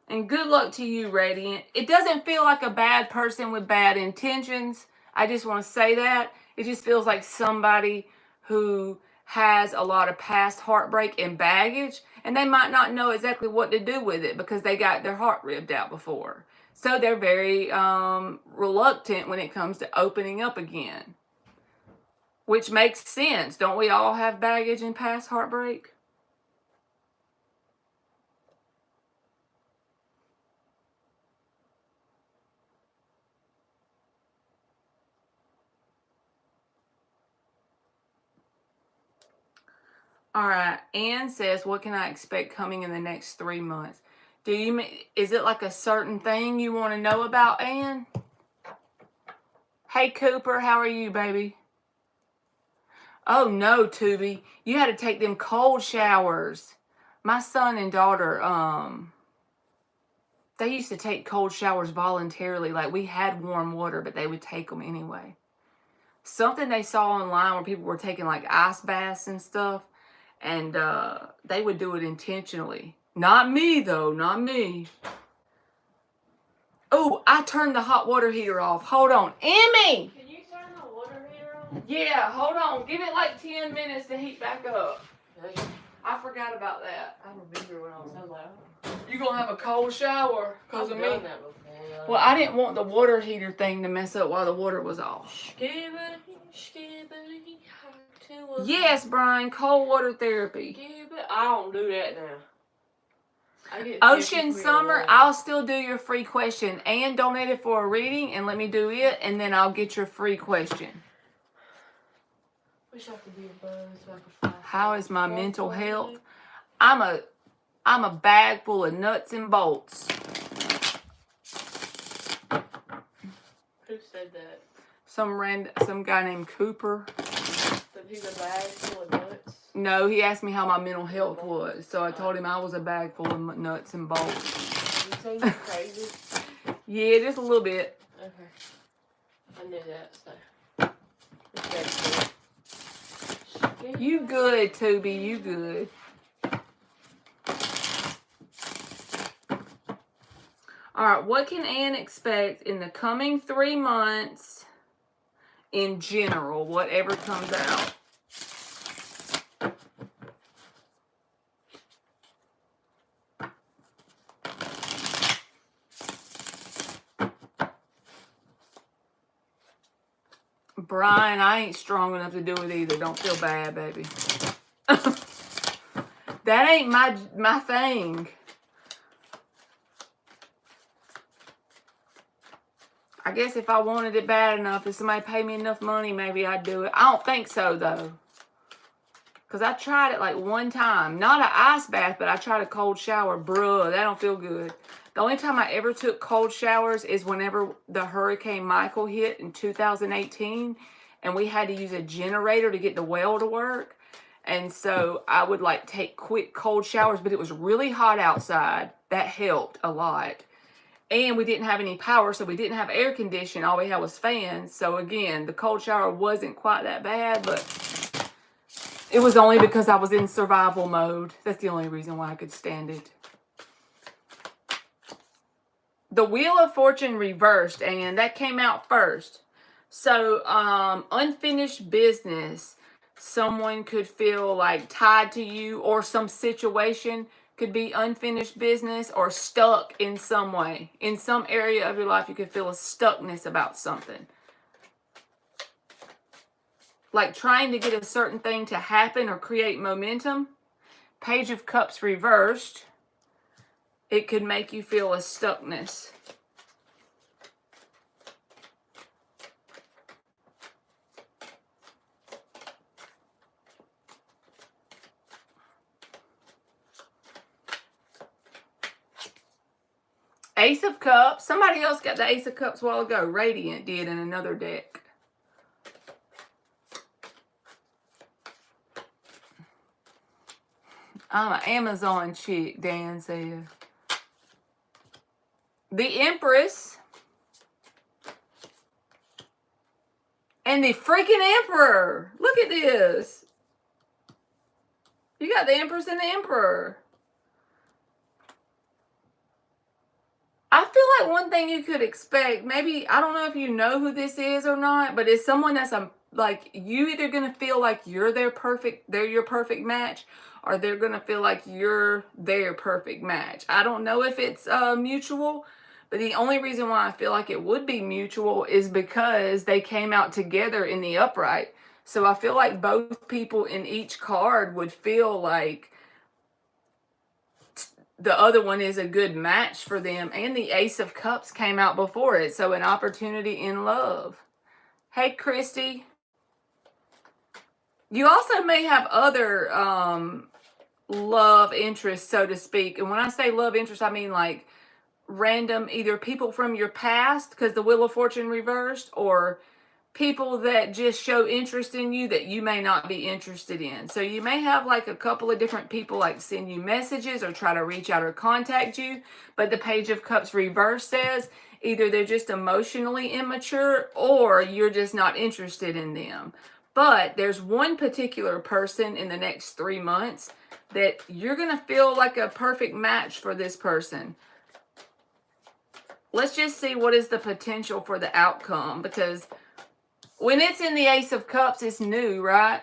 And good luck to you, Radiant. It doesn't feel like a bad person with bad intentions. I just want to say that. It just feels like somebody who has a lot of past heartbreak and baggage, and they might not know exactly what to do with it because they got their heart ripped out before. So they're very reluctant when it comes to opening up again. Which makes sense. Don't we all have baggage and past heartbreak? All right. Ann says, what can I expect coming in the next 3 months? Is it like a certain thing you want to know about, Ann? Hey, Cooper, how are you, baby? Oh, no, Tuby. You had to take them cold showers. My son and daughter, they used to take cold showers voluntarily. Like, we had warm water, but they would take them anyway. Something they saw online where people were taking, like, ice baths and stuff, and they would do it intentionally. Not me, though. Not me. Oh, I turned the hot water heater off. Hold on. Emmy! Can you turn the water heater on? Yeah, hold on. Give it like 10 minutes to heat back up. I forgot about that. I remember when I was so loud. You gonna have a cold shower because of me? Done that before, yeah. Well, I didn't want the water heater thing to mess up while the water was off. Skibbity, skibbity, to a- Yes, Brian, cold water therapy. Skibbity. I don't do that now. I get Ocean 50 Summer, away. I'll still do your free question. And donate it for a reading and let me do it, and then I'll get your free question. Wish I could be a buzz so I could fly. How is my mental health? I'm a bag full of nuts and bolts. Who said that? Some guy named Cooper. That he's a bag full of nuts? No, he asked me how my mental health was, so I told him I was a bag full of nuts and bolts. You say you're crazy? Yeah, just a little bit. Okay. I knew that, so. You good, Tuby, you good. Alright, what can Ann expect in the coming 3 months in general, whatever comes out? Brian, I ain't strong enough to do it either. Don't feel bad, baby. That ain't my thing. I guess if I wanted it bad enough, if somebody paid me enough money, maybe I'd do it. I don't think so, though. Because I tried it like one time. Not an ice bath, but I tried a cold shower. Bruh, that don't feel good. The only time I ever took cold showers is whenever the Hurricane Michael hit in 2018. And we had to use a generator to get the well to work. And so I would like take quick cold showers, but it was really hot outside. That helped a lot. And we didn't have any power, so we didn't have air conditioning. All we had was fans. So again, the cold shower wasn't quite that bad, but it was only because I was in survival mode. That's the only reason why I could stand it. The Wheel of Fortune reversed, and that came out first. So, unfinished business. Someone could feel like tied to you, or some situation could be unfinished business or stuck in some way. In some area of your life, you could feel a stuckness about something. Like trying to get a certain thing to happen or create momentum. Page of Cups reversed. It could make you feel a stuckness. Ace of Cups. Somebody else got the Ace of Cups a while ago. Radiant did in another deck. I'm an Amazon chick, Dan said. The Empress. And the freaking Emperor. Look at this. You got the Empress and the Emperor. I feel like one thing you could expect, maybe, I don't know if you know who this is or not, but it's someone that's like, you either going to feel like they're your perfect match, or they're going to feel like you're their perfect match. I don't know if it's mutual, but the only reason why I feel like it would be mutual is because they came out together in the upright. So I feel like both people in each card would feel like the other one is a good match for them. And the Ace of Cups came out before it. So an opportunity in love. Hey, Christie. You also may have other love interest, so to speak. And when I say love interest, I mean like random, either people from your past, because the Wheel of Fortune reversed, or people that just show interest in you that you may not be interested in. So you may have like a couple of different people like send you messages or try to reach out or contact you. But the Page of Cups reverse says either they're just emotionally immature or you're just not interested in them. But there's one particular person in the next 3 months that you're going to feel like a perfect match for this person. Let's just see what is the potential for the outcome, because when it's in the Ace of Cups, it's new, right?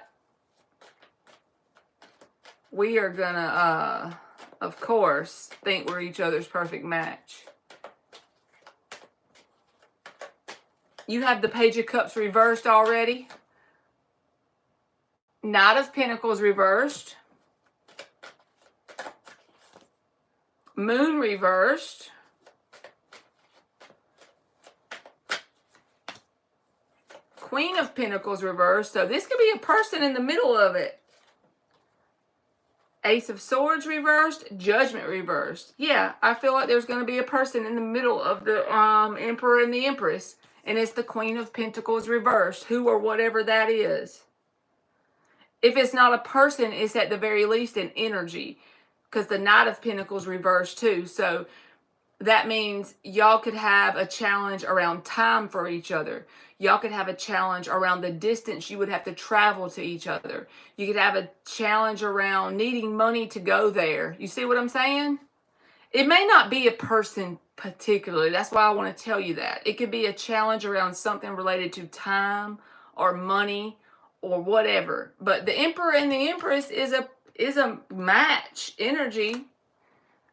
We are gonna, of course, think we're each other's perfect match. You have the Page of Cups reversed already. Knight of Pentacles reversed. Moon reversed. Queen of Pentacles reversed. So this could be a person in the middle of it. Ace of Swords reversed. Judgment reversed. Yeah, I feel like there's going to be a person in the middle of the Emperor and the Empress. And it's the Queen of Pentacles reversed. Who or whatever that is. If it's not a person, it's at the very least an energy. Because the Knight of Pentacles reversed too. So that means y'all could have a challenge around time for each other. Y'all could have a challenge around the distance you would have to travel to each other. You could have a challenge around needing money to go there. You see what I'm saying? It may not be a person particularly. That's why I want to tell you that. It could be a challenge around something related to time or money or whatever. But the Emperor and the Empress is a match energy.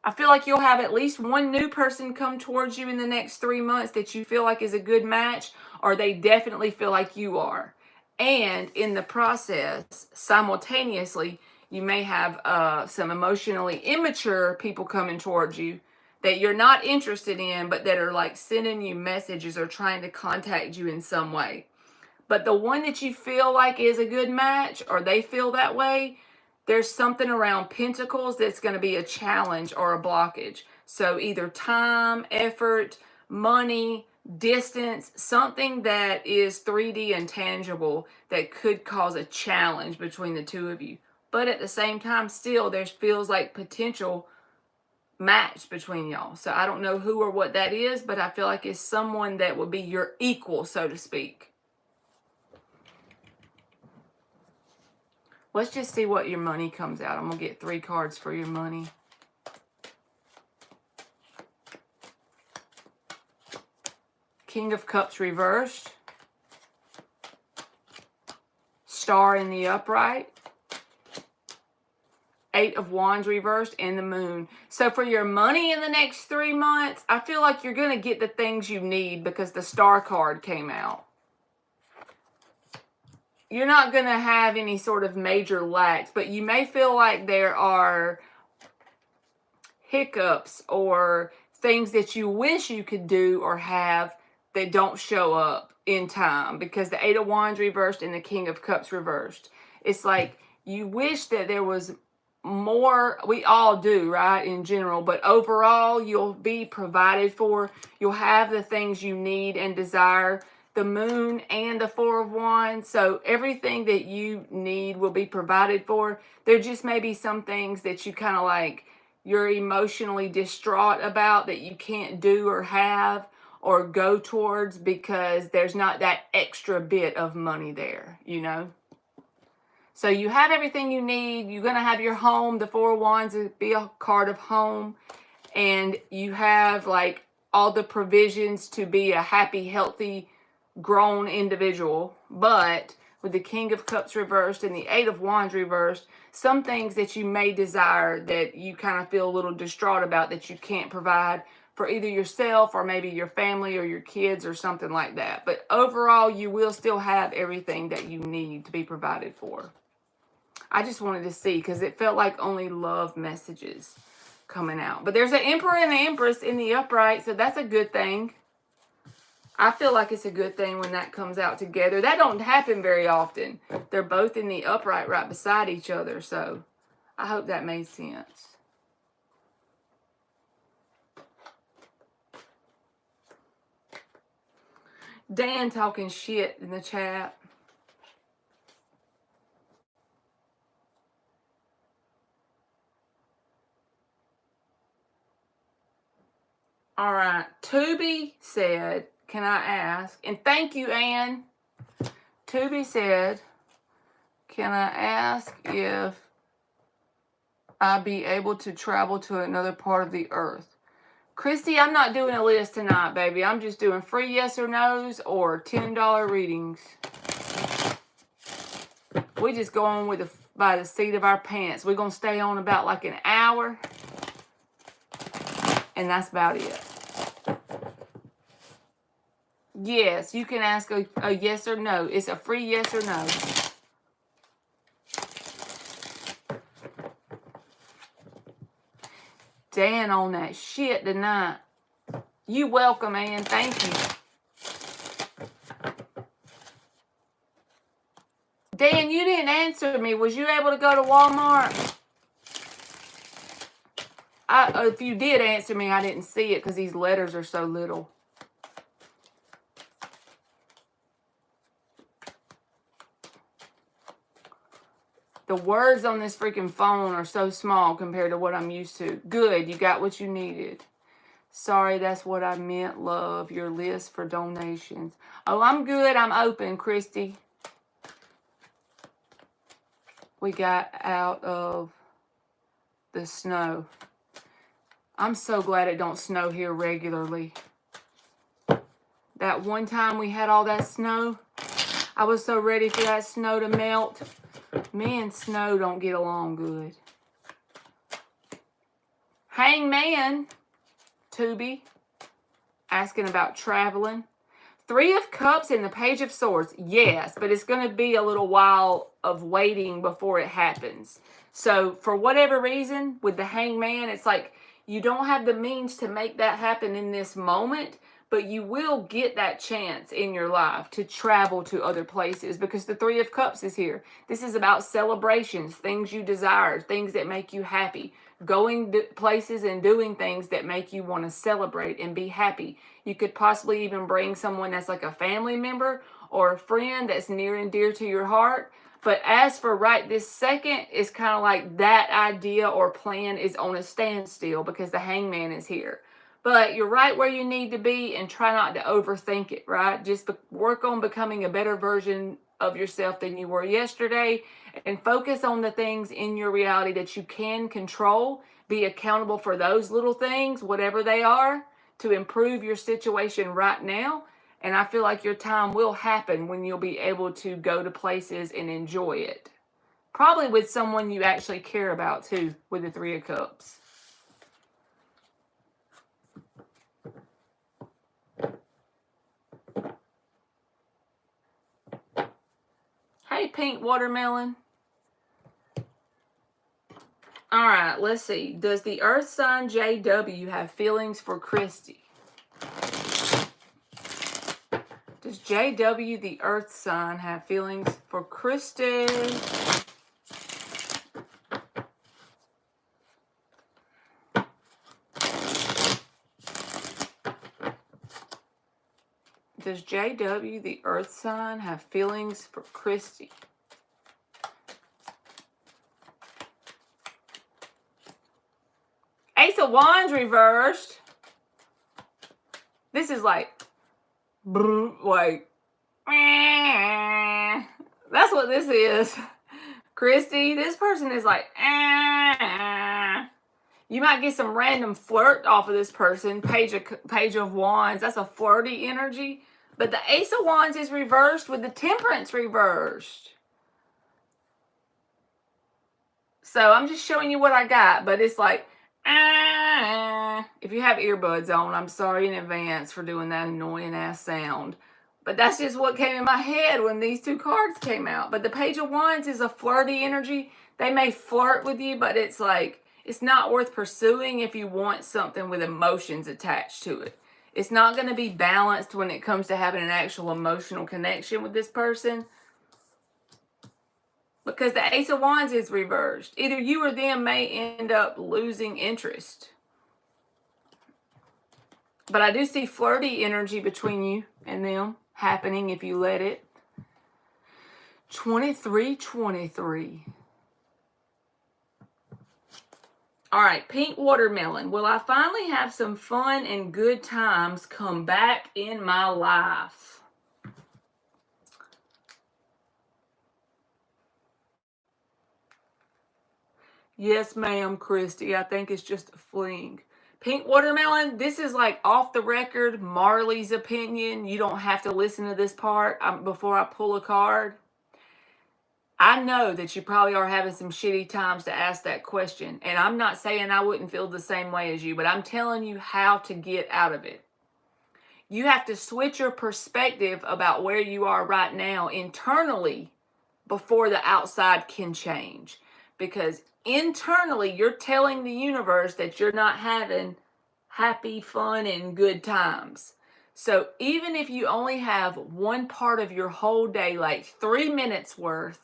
I feel like you'll have at least one new person come towards you in the next 3 months that you feel like is a good match, or they definitely feel like you are. And in the process, simultaneously, you may have some emotionally immature people coming towards you that you're not interested in, but that are like sending you messages or trying to contact you in some way. But the one that you feel like is a good match, or they feel that way, there's something around Pentacles that's going to be a challenge or a blockage. So either time, effort, money, distance, something that is 3D and tangible that could cause a challenge between the two of you. But at the same time, still, there feels like potential match between y'all. So I don't know who or what that is, but I feel like it's someone that will be your equal, so to speak. Let's just see what your money comes out. I'm going to get 3 cards for your money. King of Cups reversed. Star in the upright. 8 of Wands reversed and the Moon. So for your money in the next 3 months, I feel like you're going to get the things you need because the Star card came out. You're not going to have any sort of major lacks, but you may feel like there are hiccups or things that you wish you could do or have that don't show up in time because the 8 of Wands reversed and the King of Cups reversed. It's like you wish that there was more. We all do, right, in general, but overall you'll be provided for. You'll have the things you need and desire. The Moon and the 4 of Wands. So everything that you need will be provided for. There just may be some things that you kind of like, you're emotionally distraught about that you can't do or have or go towards because there's not that extra bit of money there, you know. So you have everything you need. You're going to have your home. The 4 of Wands will be a card of home. And you have like all the provisions to be a happy, healthy, grown individual. But with the King of Cups reversed and the 8 of Wands reversed, some things that you may desire that you kind of feel a little distraught about that you can't provide for either yourself or maybe your family or your kids or something like that. But overall, you will still have everything that you need to be provided for. I just wanted to see because it felt like only love messages coming out. But there's an Emperor and an Empress in the upright, so that's a good thing. I feel like it's a good thing when that comes out together. That don't happen very often. They're both in the upright right beside each other. So I hope that made sense. Dan talking shit in the chat. All right. Tuby said, can I ask? And thank you, Ann. Tuby said, can I ask if I be able to travel to another part of the earth? Christie, I'm not doing a list tonight, baby. I'm just doing free yes or no's or $10 readings. We just go on with by the seat of our pants. We're going to stay on about like an hour. And that's about it. Yes, you can ask a yes or no. It's a free yes or no. Dan on that shit tonight. You welcome, Ann. Thank you. Dan, you didn't answer me. Was you able to go to Walmart? If you did answer me, I didn't see it because these letters are so little. The words on this freaking phone are so small compared to what I'm used to. Good, you got what you needed. Sorry, that's what I meant, love. Your list for donations. Oh, I'm good. I'm open, Christy. We got out of the snow. I'm so glad it don't snow here regularly. That one time we had all that snow, I was so ready for that snow to melt. Me and snow don't get along good. Hangman, Tuby, asking about traveling. 3 of Cups and the Page of Swords. Yes, but it's going to be a little while of waiting before it happens. So for whatever reason, with the Hangman, it's like you don't have the means to make that happen in this moment, but you will get that chance in your life to travel to other places because the 3 of Cups is here. This is about celebrations, things you desire, things that make you happy, going to places and doing things that make you want to celebrate and be happy. You could possibly even bring someone that's like a family member or a friend that's near and dear to your heart. But as for right this second, it's kind of like that idea or plan is on a standstill because the Hangman is here. But you're right where you need to be and try not to overthink it, right? Just work on becoming a better version of yourself than you were yesterday and focus on the things in your reality that you can control. Be accountable for those little things, whatever they are, to improve your situation right now. And I feel like your time will happen when you'll be able to go to places and enjoy it. Probably with someone you actually care about too, with the 3 of Cups. Hey, Pink Watermelon. All right, let's see. Does the Earth sign JW have feelings for Christie? Does JW, the Earth sign, have feelings for Christie? Does JW, the Earth sign, have feelings for Christie? Ace of Wands reversed. This is like, that's what this is. Christy, this person is like, you might get some random flirt off of this person. Page of Wands, that's a flirty energy. But the Ace of Wands is reversed with the Temperance reversed. So I'm just showing you what I got. But it's like, if you have earbuds on, I'm sorry in advance for doing that annoying ass sound. But that's just what came in my head when these 2 cards came out. But the Page of Wands is a flirty energy. They may flirt with you, but it's like, it's not worth pursuing if you want something with emotions attached to it. It's not going to be balanced when it comes to having an actual emotional connection with this person. Because the Ace of Wands is reversed. Either you or them may end up losing interest. But I do see flirty energy between you and them happening if you let it. 2323. All right, pink watermelon. Will I finally have some fun and good times come back in my life? Yes, ma'am, Christie. I think it's just a fling. Pink watermelon, this is like off the record, Marley's opinion. You don't have to listen to this part before I pull a card. I know that you probably are having some shitty times to ask that question. And I'm not saying I wouldn't feel the same way as you, but I'm telling you how to get out of it. You have to switch your perspective about where you are right now internally before the outside can change. Because internally, you're telling the universe that you're not having happy, fun, and good times. So even if you only have one part of your whole day, like 3 minutes worth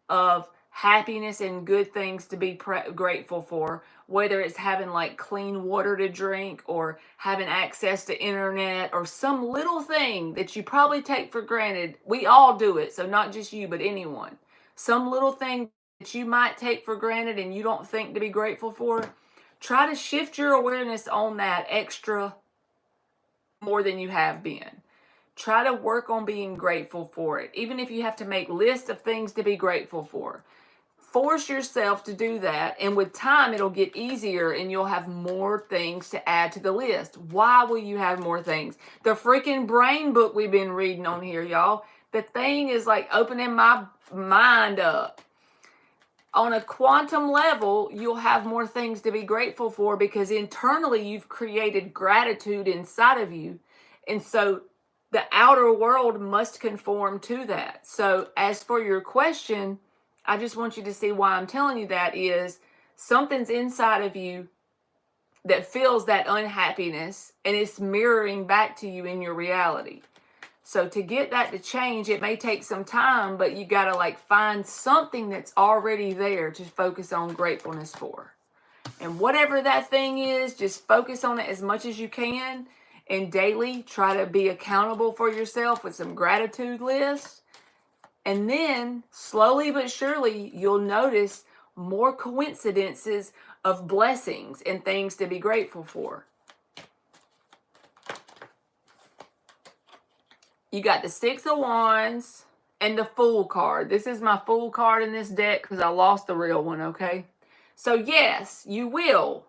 of happiness and good things to be grateful for, whether it's having like clean water to drink or having access to internet or some little thing that you probably take for granted. We all do it, so not just you, but anyone. Some little thing that you might take for granted and you don't think to be grateful for, try to shift your awareness on that extra more than you have been. Try to work on being grateful for it, even if you have to make lists of things to be grateful for. Force yourself to do that, and with time, it'll get easier, and you'll have more things to add to the list. Why will you have more things? The freaking brain book we've been reading on here, y'all. The thing is like opening my mind up. On a quantum level, you'll have more things to be grateful for because internally you've created gratitude inside of you. And so the outer world must conform to that. So as for your question, I just want you to see why I'm telling you that is something's inside of you that feels that unhappiness and it's mirroring back to you in your reality. So to get that to change, it may take some time, but you got to like find something that's already there to focus on gratefulness for. And whatever that thing is, just focus on it as much as you can. And daily, try to be accountable for yourself with some gratitude lists. And then, slowly but surely, you'll notice more coincidences of blessings and things to be grateful for. You got the Six of Wands and the Fool card. This is my Fool card in this deck because I lost the real one, okay? So yes, you will.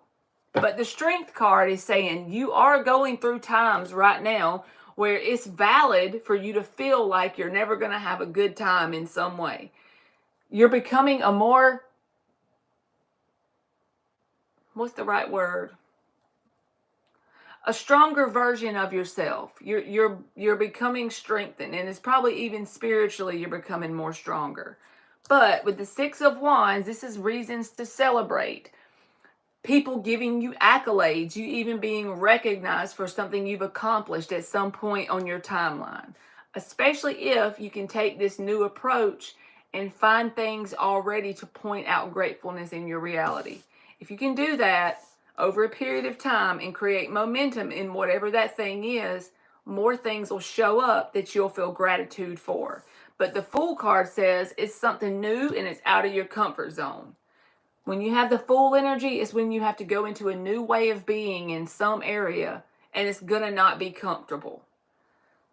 But the Strength card is saying you are going through times right now where it's valid for you to feel like you're never going to have a good time in some way. You're becoming a more, what's the right word? A stronger version of yourself. You're becoming strengthened, and it's probably even spiritually you're becoming more stronger. But with the Six of Wands, this is reasons to celebrate. People giving you accolades, you even being recognized for something you've accomplished at some point on your timeline. Especially if you can take this new approach and find things already to point out gratefulness in your reality. If you can do that over a period of time and create momentum in whatever that thing is, more things will show up that you'll feel gratitude for. But the Fool card says it's something new and it's out of your comfort zone. When you have the Fool energy, it's when you have to go into a new way of being in some area, and it's going to not be comfortable.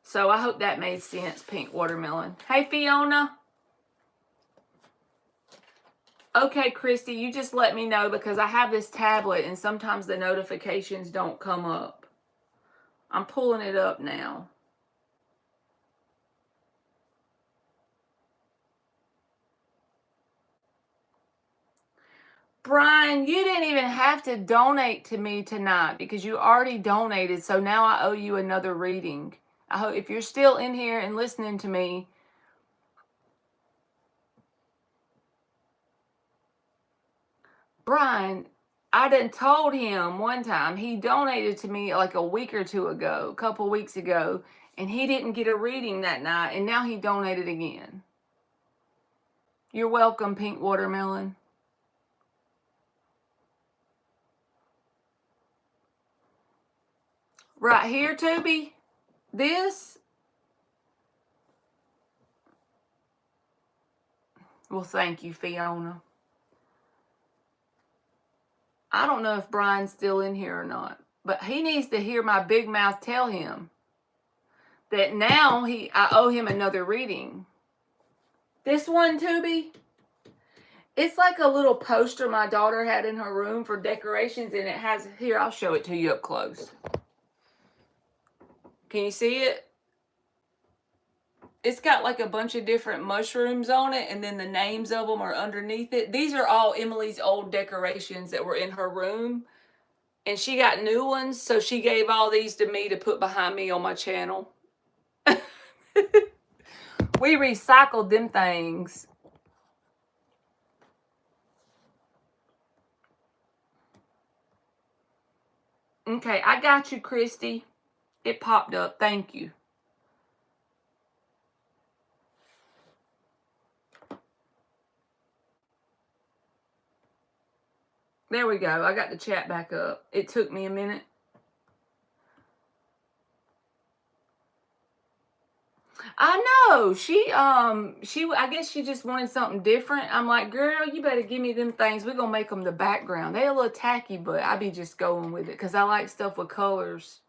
So I hope that made sense, Pink Watermelon. Hey, Fiona. Okay, Christie, you just let me know because I have this tablet, and sometimes the notifications don't come up. I'm pulling it up now. Brian, you didn't even have to donate to me tonight because you already donated, so now I owe you another reading. I hope if you're still in here and listening to me. Brian, I done told him one time, he donated to me like a week or two ago, a couple weeks ago, and he didn't get a reading that night, and now he donated again. You're welcome, Pink Watermelon. Right here, Tuby. This. Well, thank you, Fiona. I don't know if Brian's still in here or not, but he needs to hear my big mouth tell him that now I owe him another reading. This one, Tuby, it's like a little poster my daughter had in her room for decorations, and it has, here, I'll show it to you up close. Can you see it? It's got like a bunch of different mushrooms on it, and then the names of them are underneath it. These are all Emily's old decorations that were in her room, and she got new ones, so she gave all these to me to put behind me on my channel. We recycled them things. Okay, I got you, Christie. It popped up. Thank you. There we go. I got the chat back up. It took me a minute. I know. I guess she just wanted something different. I'm like, girl, you better give me them things. We're going to make them the background. They a little tacky, but I be just going with it because I like stuff with colors.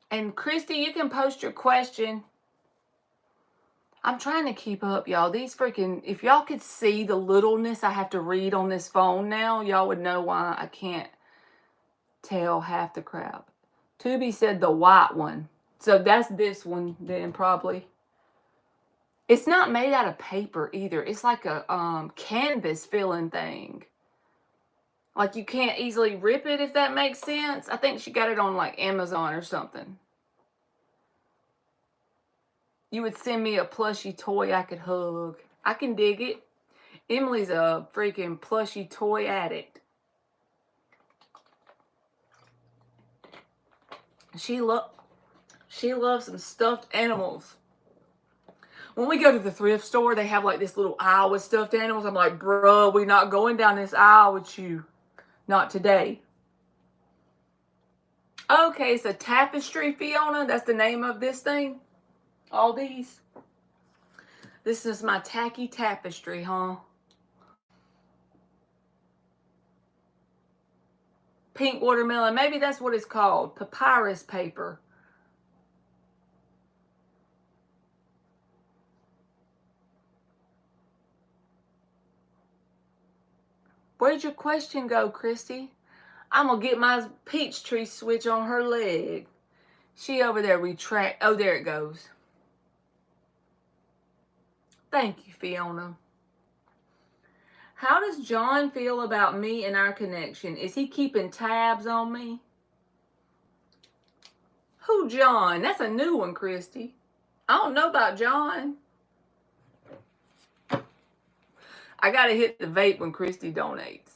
And Christy, you can post your question. I'm trying to keep up, y'all. These freaking, if y'all could see the littleness I have to read on this phone now, y'all would know why I can't tell half the crap. Tuby said the white one. So that's this one then, probably. It's not made out of paper either. It's like a canvas filling thing. Like you can't easily rip it, if that makes sense. I think she got it on like Amazon or something. You would send me a plushy toy I could hug. I can dig it. Emily's a freaking plushy toy addict. She loves some stuffed animals. When we go to the thrift store, they have like this little aisle with stuffed animals. I'm like, bro, we're not going down this aisle with you. Not today. Okay, it's a tapestry, Fiona. That's the name of this thing. All these. This is my tacky tapestry, huh? Pink watermelon. Maybe that's what it's called. Papyrus paper. Where'd your question go, Christy? I'm going to get my peach tree switch on her leg. She over there retract. Oh, there it goes. Thank you, Fiona. How does John feel about me and our connection? Is he keeping tabs on me? Who, John? That's a new one, Christy. I don't know about John. I got to hit the vape when Christy donates.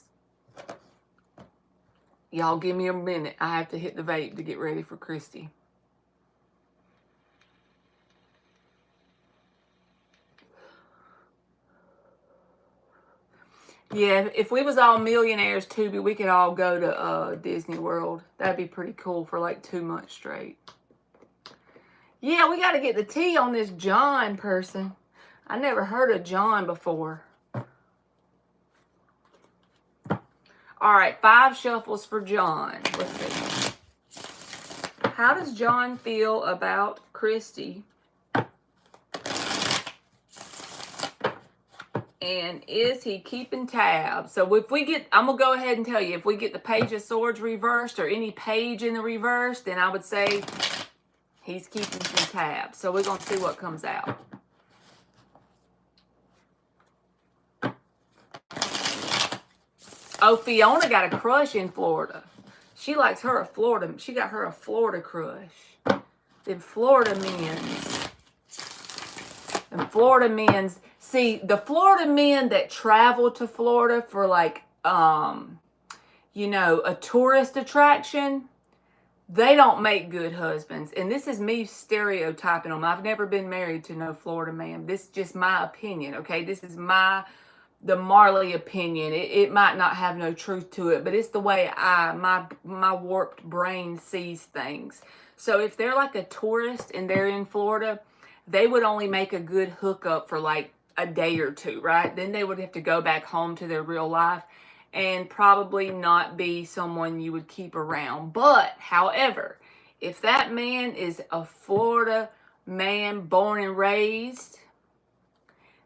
Y'all give me a minute. I have to hit the vape to get ready for Christy. Yeah, if we was all millionaires, Tuby, we could all go to Disney World. That'd be pretty cool for like 2 months straight. Yeah, we got to get the tea on this John person. I never heard of John before. All right, 5 shuffles for John. Let's see. How does John feel about Christy? And is he keeping tabs? So if we get, I'm going to go ahead and tell you, if we get the Page of Swords reversed or any page in the reverse, then I would say he's keeping some tabs. So we're going to see what comes out. Oh, Fiona got a crush in Florida. She likes her a Florida. She got her a Florida crush. Then Florida men's. And Florida men's See, the Florida men that travel to Florida for like, you know, a tourist attraction, they don't make good husbands. And this is me stereotyping them. I've never been married to no Florida man. This is just my opinion, okay? This is the Marley opinion. It might not have no truth to it, but it's the way my warped brain sees things. So if they're like a tourist and they're in Florida, they would only make a good hookup for like a day or two, right? Then they would have to go back home to their real life and probably not be someone you would keep around. But, however, if that man is a Florida man born and raised,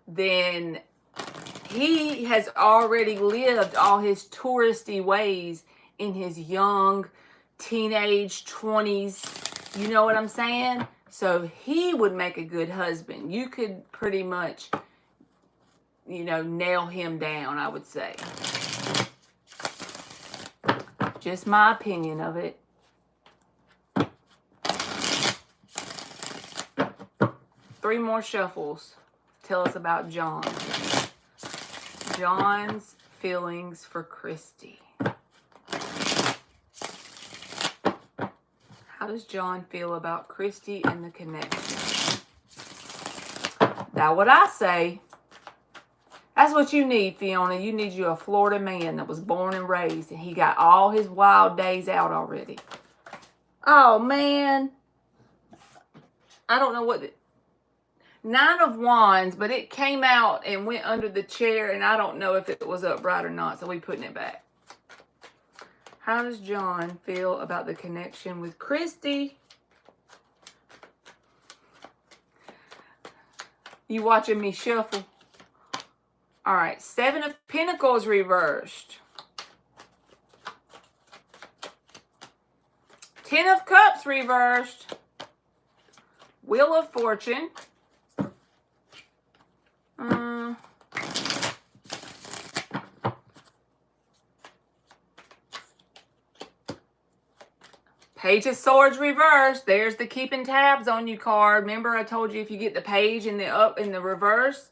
then he has already lived all his touristy ways in his young teenage 20s. You know what I'm saying? So he would make a good husband. You could pretty much, you know, nail him down, I would say. Just my opinion of it. Three more shuffles. Tell us about John. John's feelings for Christie. How does John feel about Christie and the connection? Now, what I say, that's what you need, Fiona. You need you a Florida man that was born and raised, and he got all his wild days out already. Oh, man. I don't know what... Nine of Wands, but it came out and went under the chair, and I don't know if it was upright or not, so we're putting it back. How does John feel about the connection with Christie? You watching me shuffle? All right, Seven of Pentacles reversed. Ten of Cups reversed. Wheel of Fortune. Page of Swords reversed. There's the keeping tabs on you card. Remember I told you if you get the page in the up in the reverse,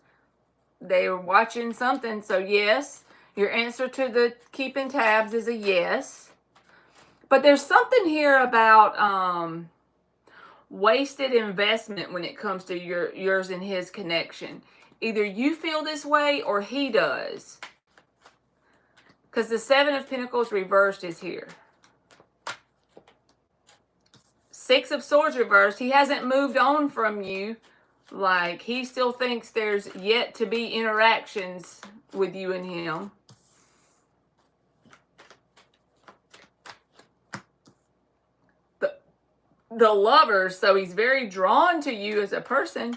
they are watching something. So yes, your answer to the keeping tabs is a yes. But there's something here about wasted investment when it comes to yours and his connection. Either you feel this way or he does. Because the Seven of Pentacles reversed is here. Six of Swords reversed. He hasn't moved on from you. Like, he still thinks there's yet to be interactions with you and him. The Lovers, so he's very drawn to you as a person.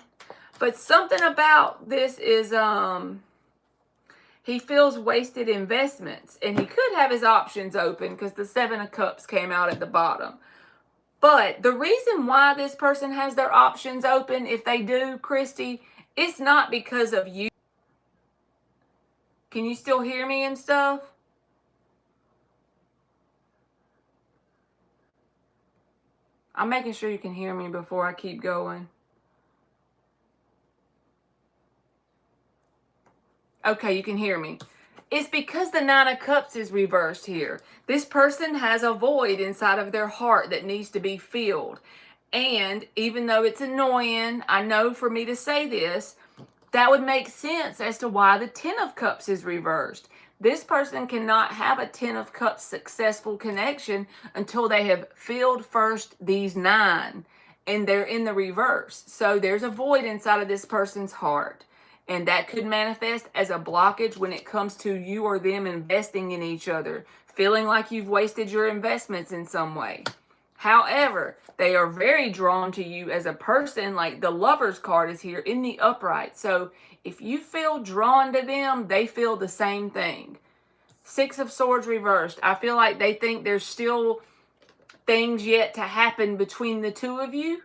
But something about this is he feels wasted investments. And he could have his options open because the Seven of Cups came out at the bottom. But the reason why this person has their options open, if they do, Christie, it's not because of you. Can you still hear me and stuff? I'm making sure you can hear me before I keep going. Okay, you can hear me. It's because the Nine of Cups is reversed here. This person has a void inside of their heart that needs to be filled. And even though it's annoying, I know for me to say this, that would make sense as to why the Ten of Cups is reversed. This person cannot have a Ten of Cups successful connection until they have filled first these nine. And they're in the reverse. So there's a void inside of this person's heart. And that could manifest as a blockage when it comes to you or them investing in each other. Feeling like you've wasted your investments in some way. However, they are very drawn to you as a person. Like the Lovers card is here in the upright. So if you feel drawn to them, they feel the same thing. Six of Swords reversed. I feel like they think there's still things yet to happen between the two of you.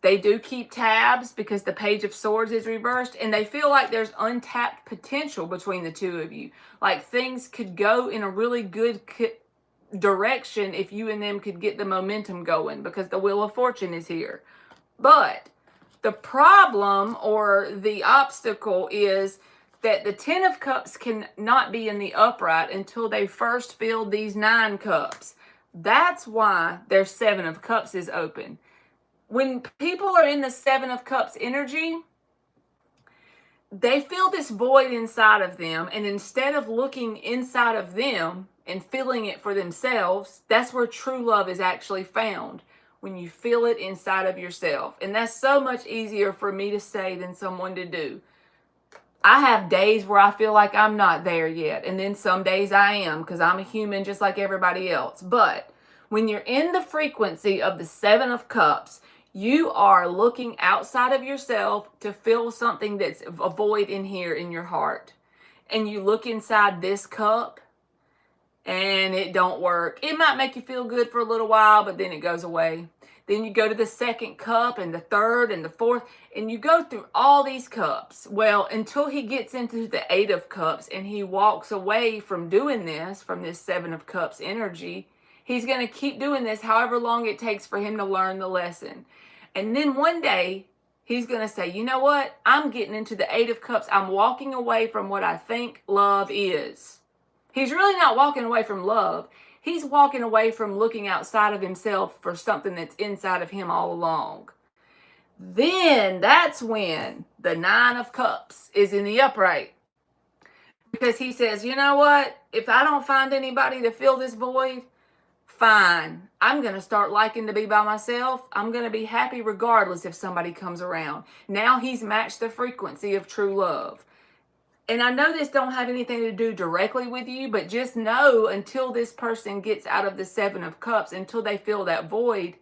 They do keep tabs because the Page of Swords is reversed. And they feel like there's untapped potential between the two of you. Like things could go in a really good direction if you and them could get the momentum going. Because the Wheel of Fortune is here. But The problem or the obstacle is that the 10 of cups cannot be in the upright until they first filled these 9 cups. That's why their 7 of cups is open. When people are in the 7 of cups energy, they feel this void inside of them, and instead of looking inside of them and feeling it for themselves, that's where true love is actually found, when you feel it inside of yourself. And that's so much easier for me to say than someone to do. I have days where I feel like I'm not there yet, and then some days I am, because I'm a human just like everybody else. But when you're in the frequency of the 7 of cups, you are looking outside of yourself to feel something that's a void in here in your heart. And you look inside this cup and it don't work. It might make you feel good for a little while, but then it goes away. Then you go to the 2nd cup and the 3rd and the 4th, and you go through all these cups. Well, until he gets into the 8 of cups and he walks away from doing this, from this 7 of cups energy, he's going to keep doing this however long it takes for him to learn the lesson. And then one day, he's going to say, you know what? I'm getting into the 8 of cups. I'm walking away from what I think love is. He's really not walking away from love. He's walking away from looking outside of himself for something that's inside of him all along. Then that's when the 9 of cups is in the upright. Because he says, you know what? If I don't find anybody to fill this void, fine. I'm going to start liking to be by myself. I'm going to be happy regardless if somebody comes around. Now he's matched the frequency of true love. And I know this don't have anything to do directly with you, but just know until this person gets out of the 7 of cups, until they fill that void,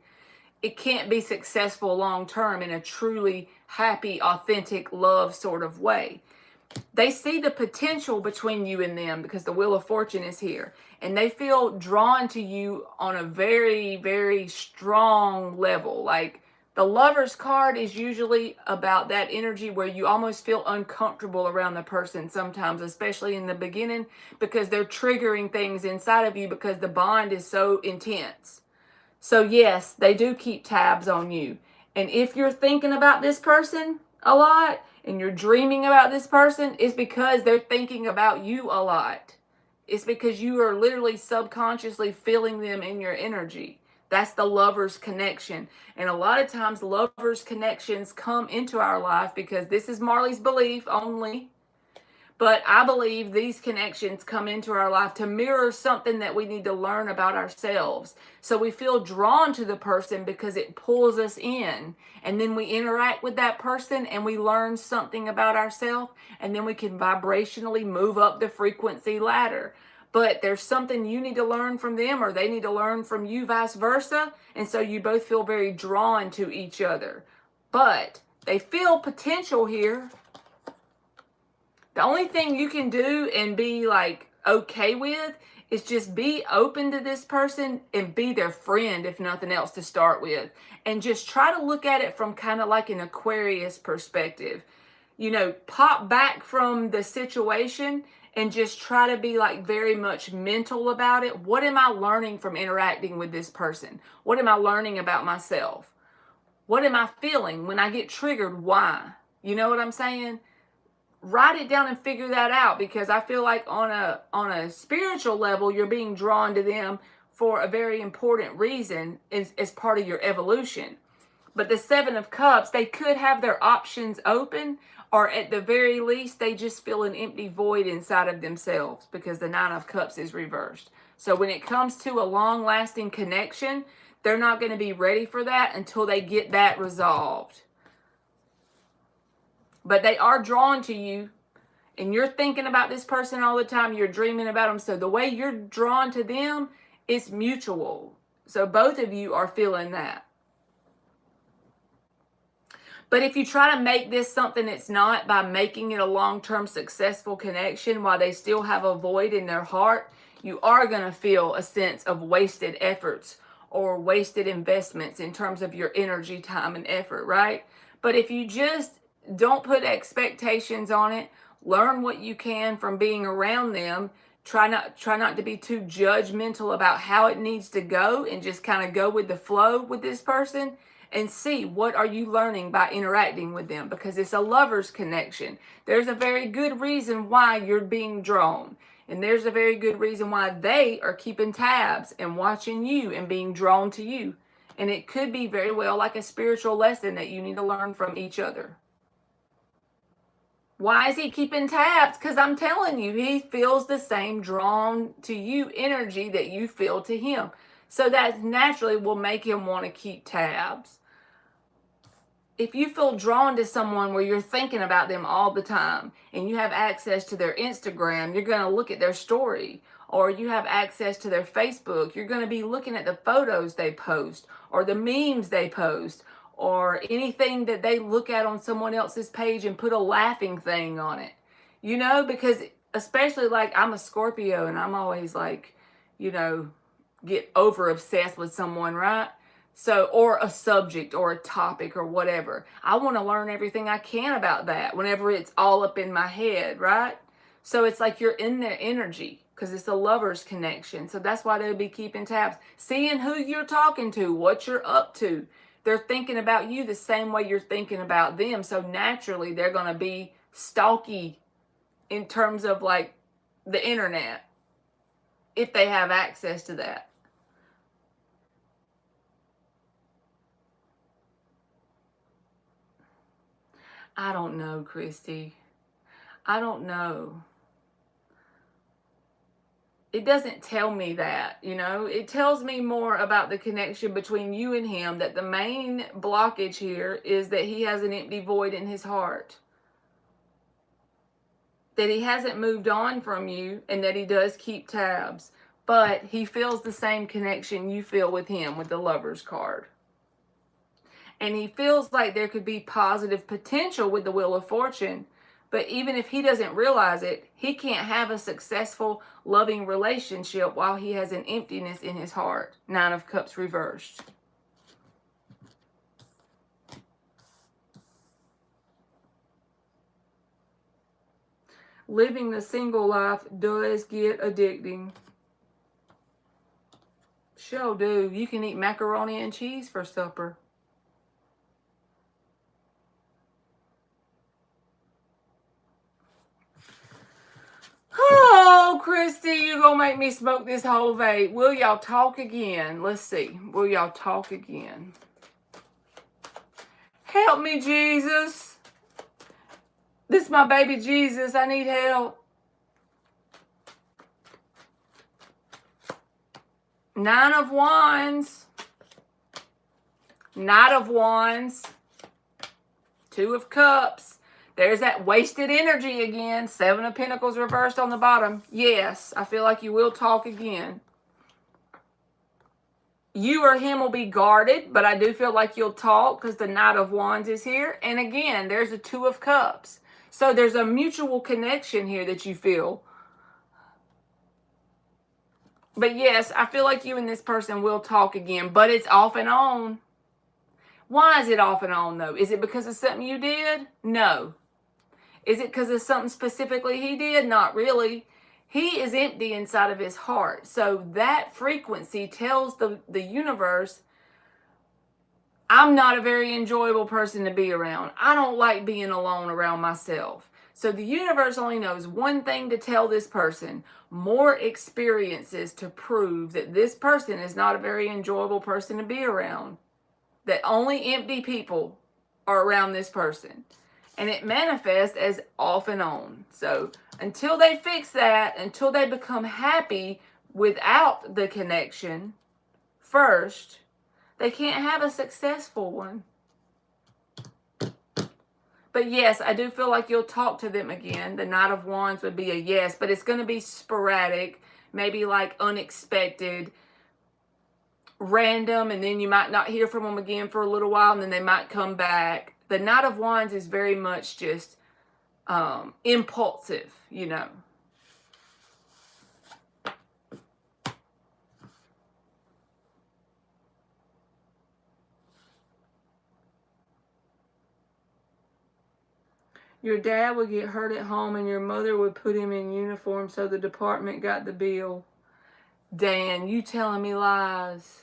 it can't be successful long term in a truly happy, authentic love sort of way. They see the potential between you and them because the Wheel of Fortune is here. And they feel drawn to you on a very, very strong level. Like the Lover's card is usually about that energy where you almost feel uncomfortable around the person sometimes, especially in the beginning, because they're triggering things inside of you because the bond is so intense. So yes, they do keep tabs on you. And if you're thinking about this person a lot and you're dreaming about this person, it's because they're thinking about you a lot. It's because you are literally subconsciously feeling them in your energy. That's the Lover's connection. And a lot of times Lover's connections come into our life because this is Marley's belief only. But I believe these connections come into our life to mirror something that we need to learn about ourselves. So we feel drawn to the person because it pulls us in. And then we interact with that person and we learn something about ourselves. And then we can vibrationally move up the frequency ladder. But there's something you need to learn from them or they need to learn from you, vice versa. And so you both feel very drawn to each other. But they feel potential here. The only thing you can do and be like okay with is just be open to this person and be their friend, if nothing else, to start with. And just try to look at it from kind of like an Aquarius perspective. You know, pop back from the situation and just try to be like very much mental about it. What am I learning from interacting with this person? What am I learning about myself? What am I feeling when I get triggered? Why? You know what I'm saying? Write it down and figure that out, because I feel like on a spiritual level, you're being drawn to them for a very important reason as part of your evolution. But the 7 of Cups, they could have their options open, or at the very least, they just feel an empty void inside of themselves because the 9 of Cups is reversed. So when it comes to a long-lasting connection, they're not going to be ready for that until they get that resolved. But they are drawn to you, and you're thinking about this person all the time. You're dreaming about them. So the way you're drawn to them is mutual. So both of you are feeling that. But if you try to make this something it's not by making it a long-term successful connection while they still have a void in their heart, you are going to feel a sense of wasted efforts or wasted investments in terms of your energy, time, and effort, right? But if you just don't put expectations on it, learn what you can from being around them, Try not to be too judgmental about how it needs to go, and just kind of go with the flow with this person and see what are you learning by interacting with them, because it's a lover's connection. There's a very good reason why you're being drawn, and there's a very good reason why they are keeping tabs and watching you and being drawn to you. And it could be very well like a spiritual lesson that you need to learn from each other. Why is he keeping tabs? Because I'm telling you, he feels the same drawn to you energy that you feel to him. So that naturally will make him want to keep tabs. If you feel drawn to someone where you're thinking about them all the time, and you have access to their Instagram, you're going to look at their story. Or you have access to their Facebook, you're going to be looking at the photos they post, or the memes they post, or anything that they look at on someone else's page and put a laughing thing on it. You know, because especially like I'm a Scorpio, and I'm always like, you know, get over obsessed with someone, right? So, or a subject or a topic or whatever. I want to learn everything I can about that whenever it's all up in my head, right? So it's like you're in their energy, because it's a lover's connection. So that's why they'll be keeping tabs. Seeing who you're talking to, what you're up to. They're thinking about you the same way you're thinking about them. So naturally, they're going to be stalky in terms of like the internet, if they have access to that. I don't know, Christie. I don't know. It doesn't tell me that, you know. It tells me more about the connection between you and him, that the main blockage here is that he has an empty void in his heart. That he hasn't moved on from you, and that he does keep tabs. But he feels the same connection you feel with him with the Lover's card. And he feels like there could be positive potential with the Wheel of Fortune. But even if he doesn't realize it, he can't have a successful, loving relationship while he has an emptiness in his heart. 9 of Cups reversed. Living the single life does get addicting. Sure do. You can eat macaroni and cheese for supper. Oh, Christie, you gonna make me smoke this whole vape. Will y'all talk again? Let's see. Will y'all talk again? Help me, Jesus. This is my baby Jesus. I need help. 9 of Wands. Knight of Wands. 2 of Cups. There's that wasted energy again. 7 of Pentacles reversed on the bottom. Yes, I feel like you will talk again. You or him will be guarded, but I do feel like you'll talk because the Knight of Wands is here. And again, there's a 2 of Cups. So there's a mutual connection here that you feel. But yes, I feel like you and this person will talk again, but it's off and on. Why is it off and on, though? Is it because of something you did? No. Is it because of something specifically he did? Not really. He is empty inside of his heart. So that frequency tells the universe, I'm not a very enjoyable person to be around. I don't like being alone around myself. So the universe only knows one thing to tell this person: more experiences to prove that this person is not a very enjoyable person to be around. That only empty people are around this person. And it manifests as off and on. So until they fix that, until they become happy without the connection first, they can't have a successful one. But yes, I do feel like you'll talk to them again. The Knight of Wands would be a yes, but it's going to be sporadic, maybe like unexpected, random, and then you might not hear from them again for a little while, and then they might come back. The Knight of Wands is very much just impulsive, you know. Your dad would get hurt at home and your mother would put him in uniform so the department got the bill. Dan, you telling me lies.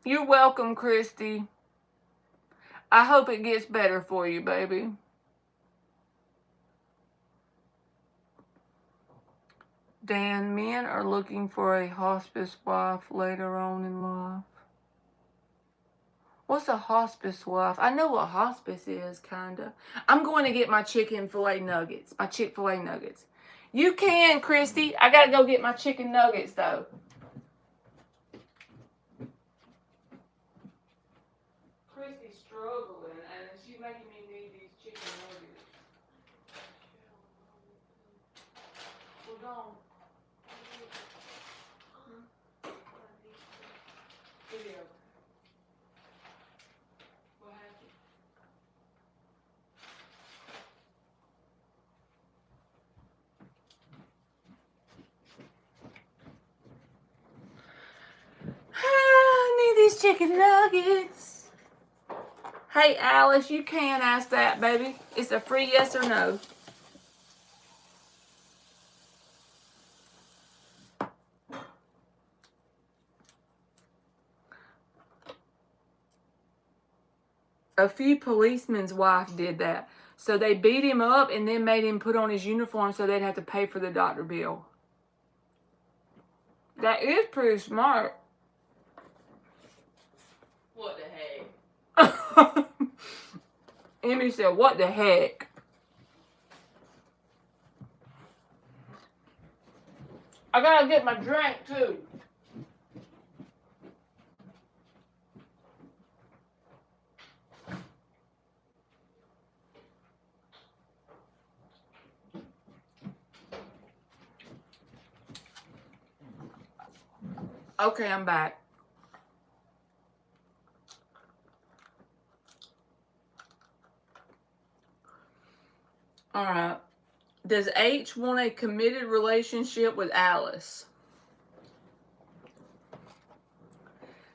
You're welcome, Christie. I hope it gets better for you, baby. Dan, men are looking for a hospice wife later on in life. What's a hospice wife? I know what hospice is, kinda. I'm going to get my chicken filet nuggets. My Chick-fil-A nuggets. You can, Christy. I gotta go get my chicken nuggets, though. Christy's struggling, and she's making me need these chicken nuggets. We're gone. Video. What happened? I need these chicken nuggets. Hey, Alice, you can ask that, baby. It's a free yes or no. A few policemen's wife did that. So they beat him up and then made him put on his uniform so they'd have to pay for the doctor bill. That is pretty smart. What the heck? Emmy said, what the heck? I gotta get my drink too. Okay, I'm back. All right. Does H want a committed relationship with Alice?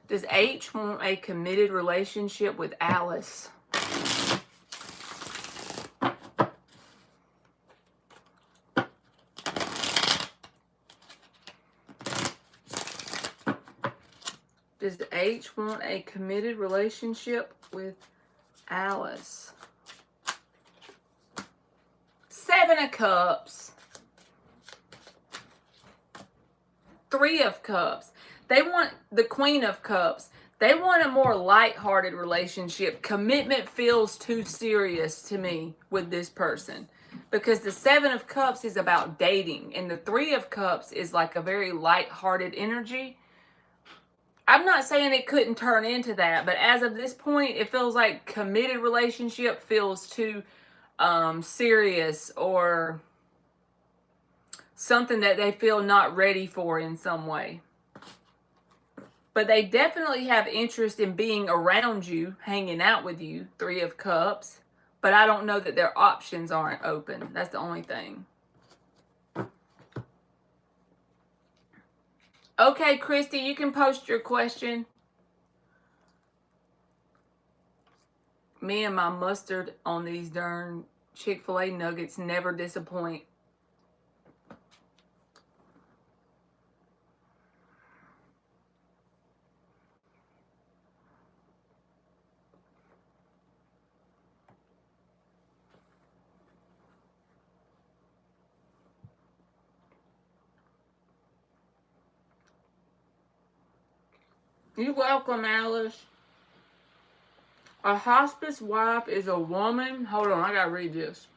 Does H want a committed relationship with Alice? Does H want a committed relationship with Alice? 7 of Cups. 3 of Cups. They want the Queen of Cups. They want a more lighthearted relationship. Commitment feels too serious to me with this person. Because the 7 of Cups is about dating. And the 3 of Cups is like a very lighthearted energy. I'm not saying it couldn't turn into that, but as of this point, it feels like committed relationship feels too serious or something that they feel not ready for in some way. But they definitely have interest in being around you, hanging out with you, 3 of Cups. But I don't know that their options aren't open. That's the only thing. Okay, Christy, you can post your question. Me and my mustard on these darn Chick-fil-A nuggets never disappoint. You're welcome, Alice. A hospice wife is a woman, hold on, I gotta read this,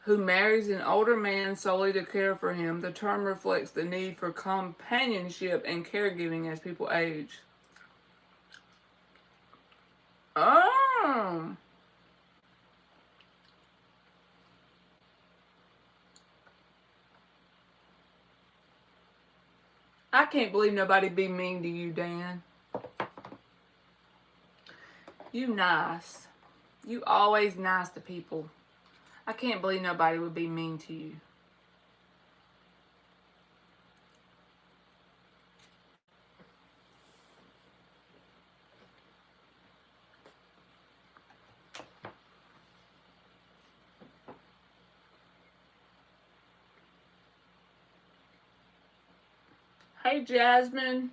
who marries an older man solely to care for him. The term reflects the need for companionship and caregiving as people age. Oh. I can't believe nobody be mean to you, Dan. You nice. You always nice to people. I can't believe nobody would be mean to you. Hey, Jasmine.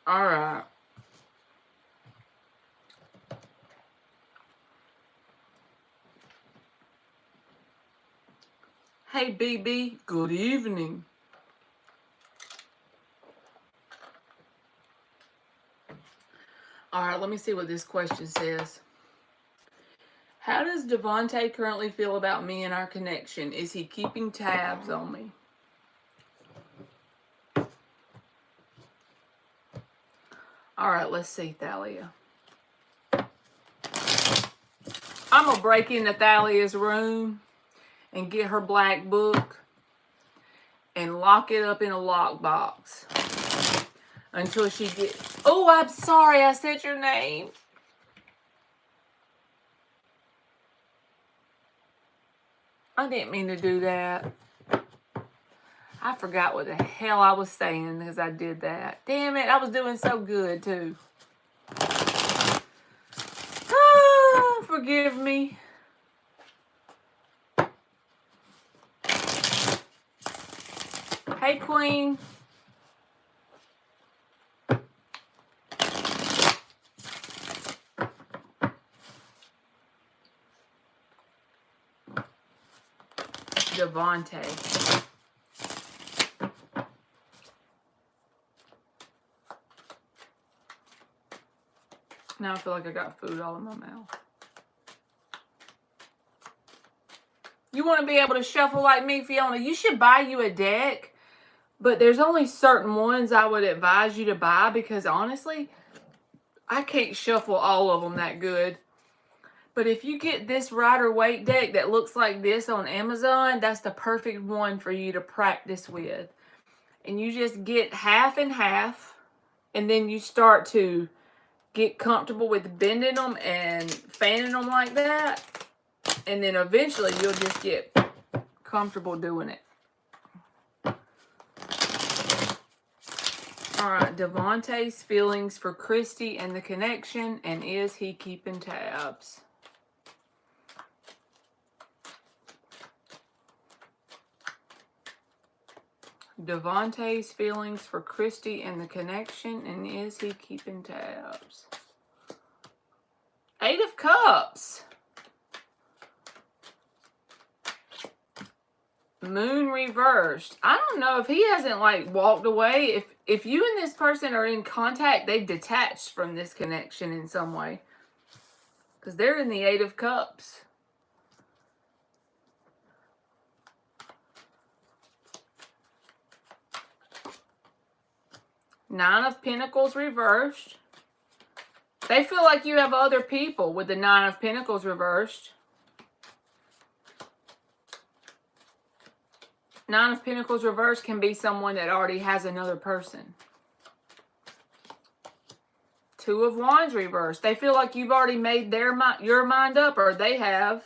All right. Hey, BB. Good evening. All right, let me see what this question says. How does Devontae currently feel about me and our connection? Is he keeping tabs on me? All right, let's see, Thalia. I'm going to break into Thalia's room and get her black book and lock it up in a lockbox until she gets... Oh, I'm sorry I said your name. I didn't mean to do that. I forgot what the hell I was saying because I did that. Damn it, I was doing so good too. Forgive me. Hey, Queen. Devontae. Now I feel like I got food all in my mouth. You want to be able to shuffle like me, Fiona? You should buy you a deck. But there's only certain ones I would advise you to buy because honestly, I can't shuffle all of them that good. But if you get this Rider-Waite deck that looks like this on Amazon, that's the perfect one for you to practice with. And you just get half and half, and then you start to get comfortable with bending them and fanning them like that. And then eventually you'll just get comfortable doing it. All right, Devontae's feelings for Christie and the connection, and is he keeping tabs? Devontae's feelings for Christie and the connection, and is he keeping tabs? 8 of Cups. Moon reversed. I don't know if he hasn't like walked away. If you and this person are in contact, they've detached from this connection in some way. Because they're in the 8 of Cups. Nine of Pentacles reversed. They feel like you have other people with the 9 of Pentacles reversed. 9 of Pentacles reversed can be someone that already has another person. 2 of Wands reversed. They feel like you've already made your mind up, or they have.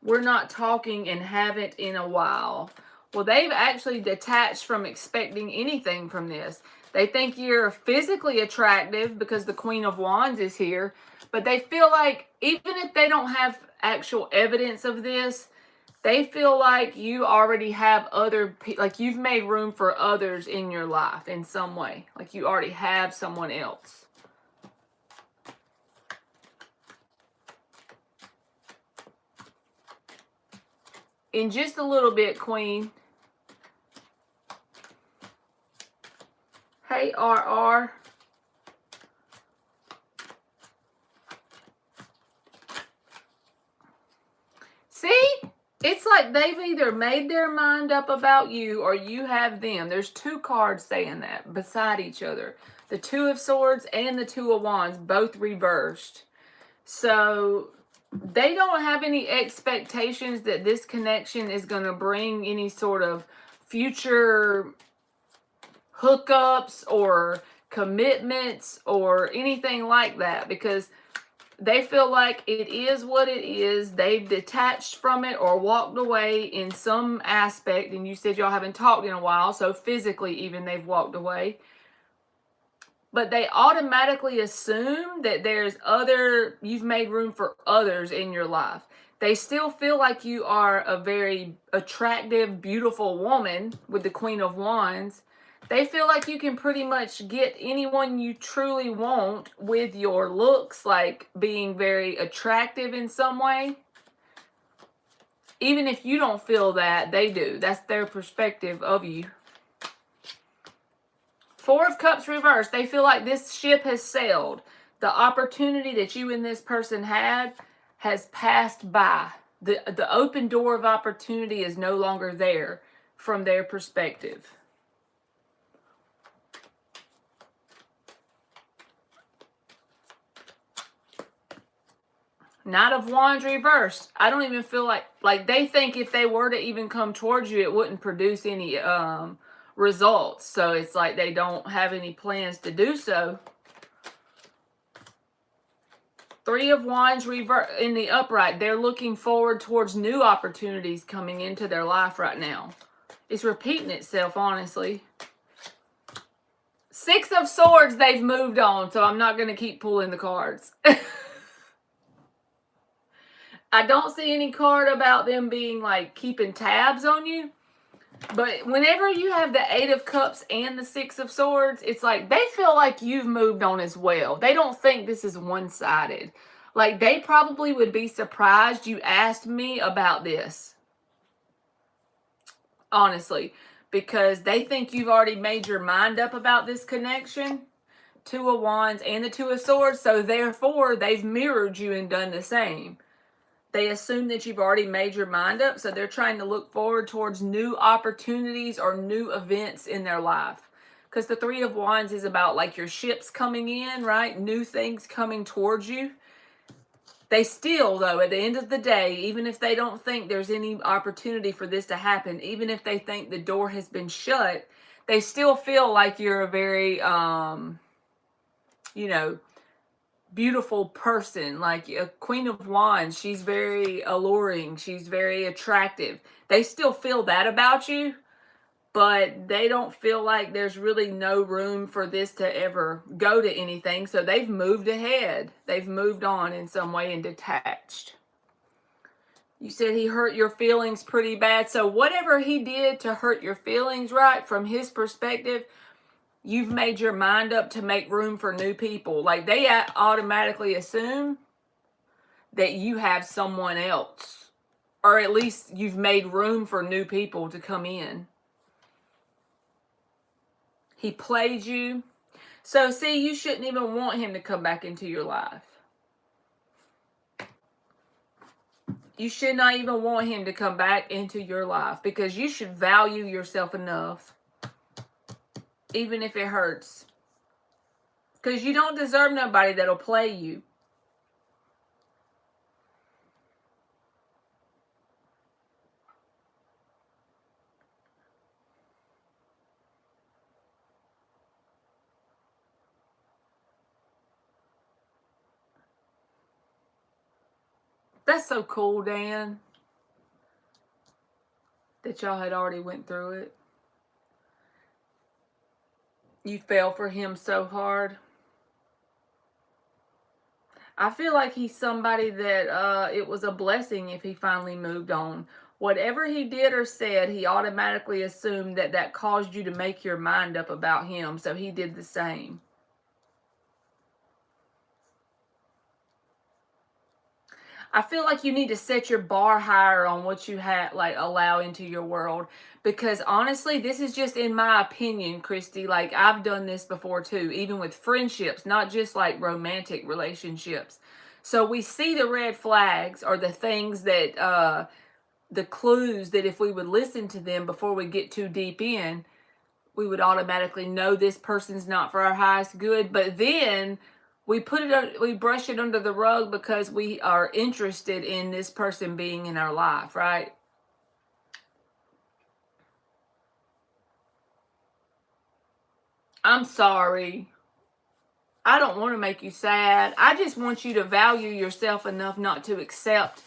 We're not talking and haven't in a while. Well, they've actually detached from expecting anything from this. They think you're physically attractive because the Queen of Wands is here. But they feel like even if they don't have actual evidence of this, they feel like you already have other people, like you've made room for others in your life in some way. Like you already have someone else. In just a little bit, Queen. Hey, RR. See? It's like they've either made their mind up about you or you have them. There's 2 cards saying that beside each other. The 2 of Swords and the 2 of Wands, both reversed. So they don't have any expectations that this connection is going to bring any sort of future hookups or commitments or anything like that, because they feel like it is what it is. They've detached from it or walked away in some aspect. And you said y'all haven't talked in a while, so physically even they've walked away. but they automatically assume that you've made room for others in your life. They still feel like you are a very attractive, beautiful woman with the Queen of Wands. They feel like you can pretty much get anyone you truly want with your looks, like being very attractive in some way. Even if you don't feel that, they do. That's their perspective of you. Four of Cups reversed. They feel like this ship has sailed. The opportunity that you and this person had has passed by. The open door of opportunity is no longer there from their perspective. Knight of Wands reversed. I don't even feel like they think if they were to even come towards you, it wouldn't produce any results. So it's like they don't have any plans to do so. Three of Wands in the upright. They're looking forward towards new opportunities coming into their life right now. It's repeating itself, honestly. Six of Swords, they've moved on, so I'm not going to keep pulling the cards. I don't see any card about them being like keeping tabs on you. But whenever you have the Eight of Cups and the Six of Swords, it's like they feel like you've moved on as well. They don't think this is one-sided. Like they probably would be surprised you asked me about this. Honestly. Because they think you've already made your mind up about this connection. Two of Wands and the Two of Swords. So therefore, they've mirrored you and done the same. They assume that you've already made your mind up, so they're trying to look forward towards new opportunities or new events in their life. Because the Three of Wands is about like your ships coming in, right? New things coming towards you. They still, though, at the end of the day, even if they don't think there's any opportunity for this to happen, even if they think the door has been shut, they still feel like you're a very, beautiful person. Like a Queen of Wands, she's very alluring, she's very attractive. They still feel that about you, but they don't feel like there's really no room for this to ever go to anything, so they've moved ahead. They've moved on in some way and detached. You said he hurt your feelings pretty bad, so whatever he did to hurt your feelings, right, from his perspective, you've made your mind up to make room for new people. Like they automatically assume that you have someone else. Or at least you've made room for new people to come in. He played you. So see, you shouldn't even want him to come back into your life. You should not even want him to come back into your life. Because you should value yourself enough. Even if it hurts. Because you don't deserve nobody that'll play you. That's so cool, Dan. That y'all had already went through it. You fell for him so hard. I feel like he's somebody that it was a blessing if he finally moved on. Whatever he did or said, he automatically assumed that that caused you to make your mind up about him. So he did the same. I feel like you need to set your bar higher on what you allow into your world. Because honestly, this is just in my opinion, Christie. Like I've done this before too, even with friendships, not just like romantic relationships. So we see the red flags or the things that, the clues that if we would listen to them before we get too deep in, we would automatically know this person's not for our highest good. But then we brush it under the rug because we are interested in this person being in our life, right? I'm sorry. I don't want to make you sad. I just want you to value yourself enough not to accept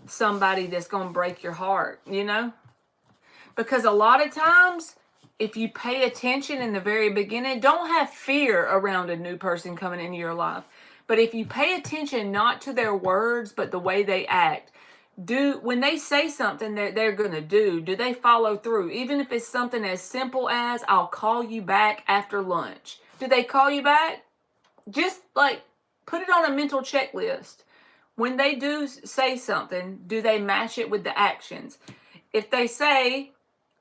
somebody that's going to break your heart, you know? Because a lot of times, if you pay attention in the very beginning, don't have fear around a new person coming into your life. But if you pay attention not to their words, but the way they act, when they say something that they're going to do they follow through? Even if it's something as simple as, I'll call you back after lunch. Do they call you back? Just like put it on a mental checklist. When they do say something, do they match it with the actions? If they say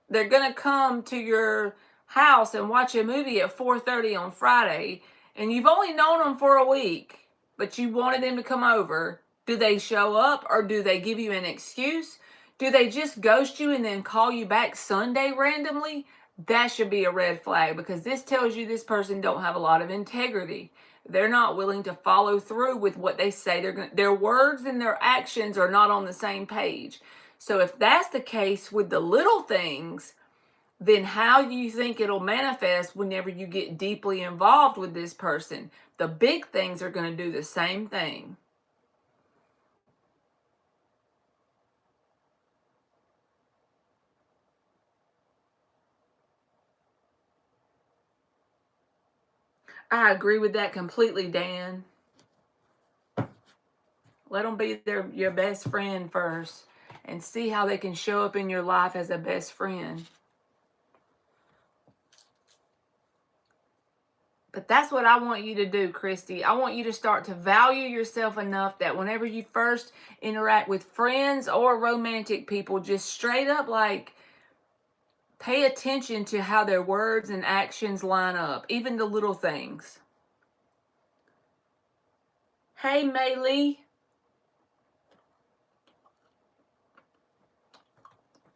they're going to come to your house and watch a movie at 4:30 on Friday, and you've only known them for a week, but you wanted them to come over, do they show up, or do they give you an excuse? Do they just ghost you and then call you back Sunday randomly? That should be a red flag, because this tells you this person don't have a lot of integrity. They're not willing to follow through with what they say they're going to. Their words and their actions are not on the same page. So if that's the case with the little things, then how do you think it'll manifest whenever you get deeply involved with this person? The big things are going to do the same thing. I agree with that completely, Dan. Let them be your best friend first and see how they can show up in your life as a best friend. But that's what I want you to do, Christie. I want you to start to value yourself enough that whenever you first interact with friends or romantic people, just straight up like pay attention to how their words and actions line up, even the little things. Hey, Maylee.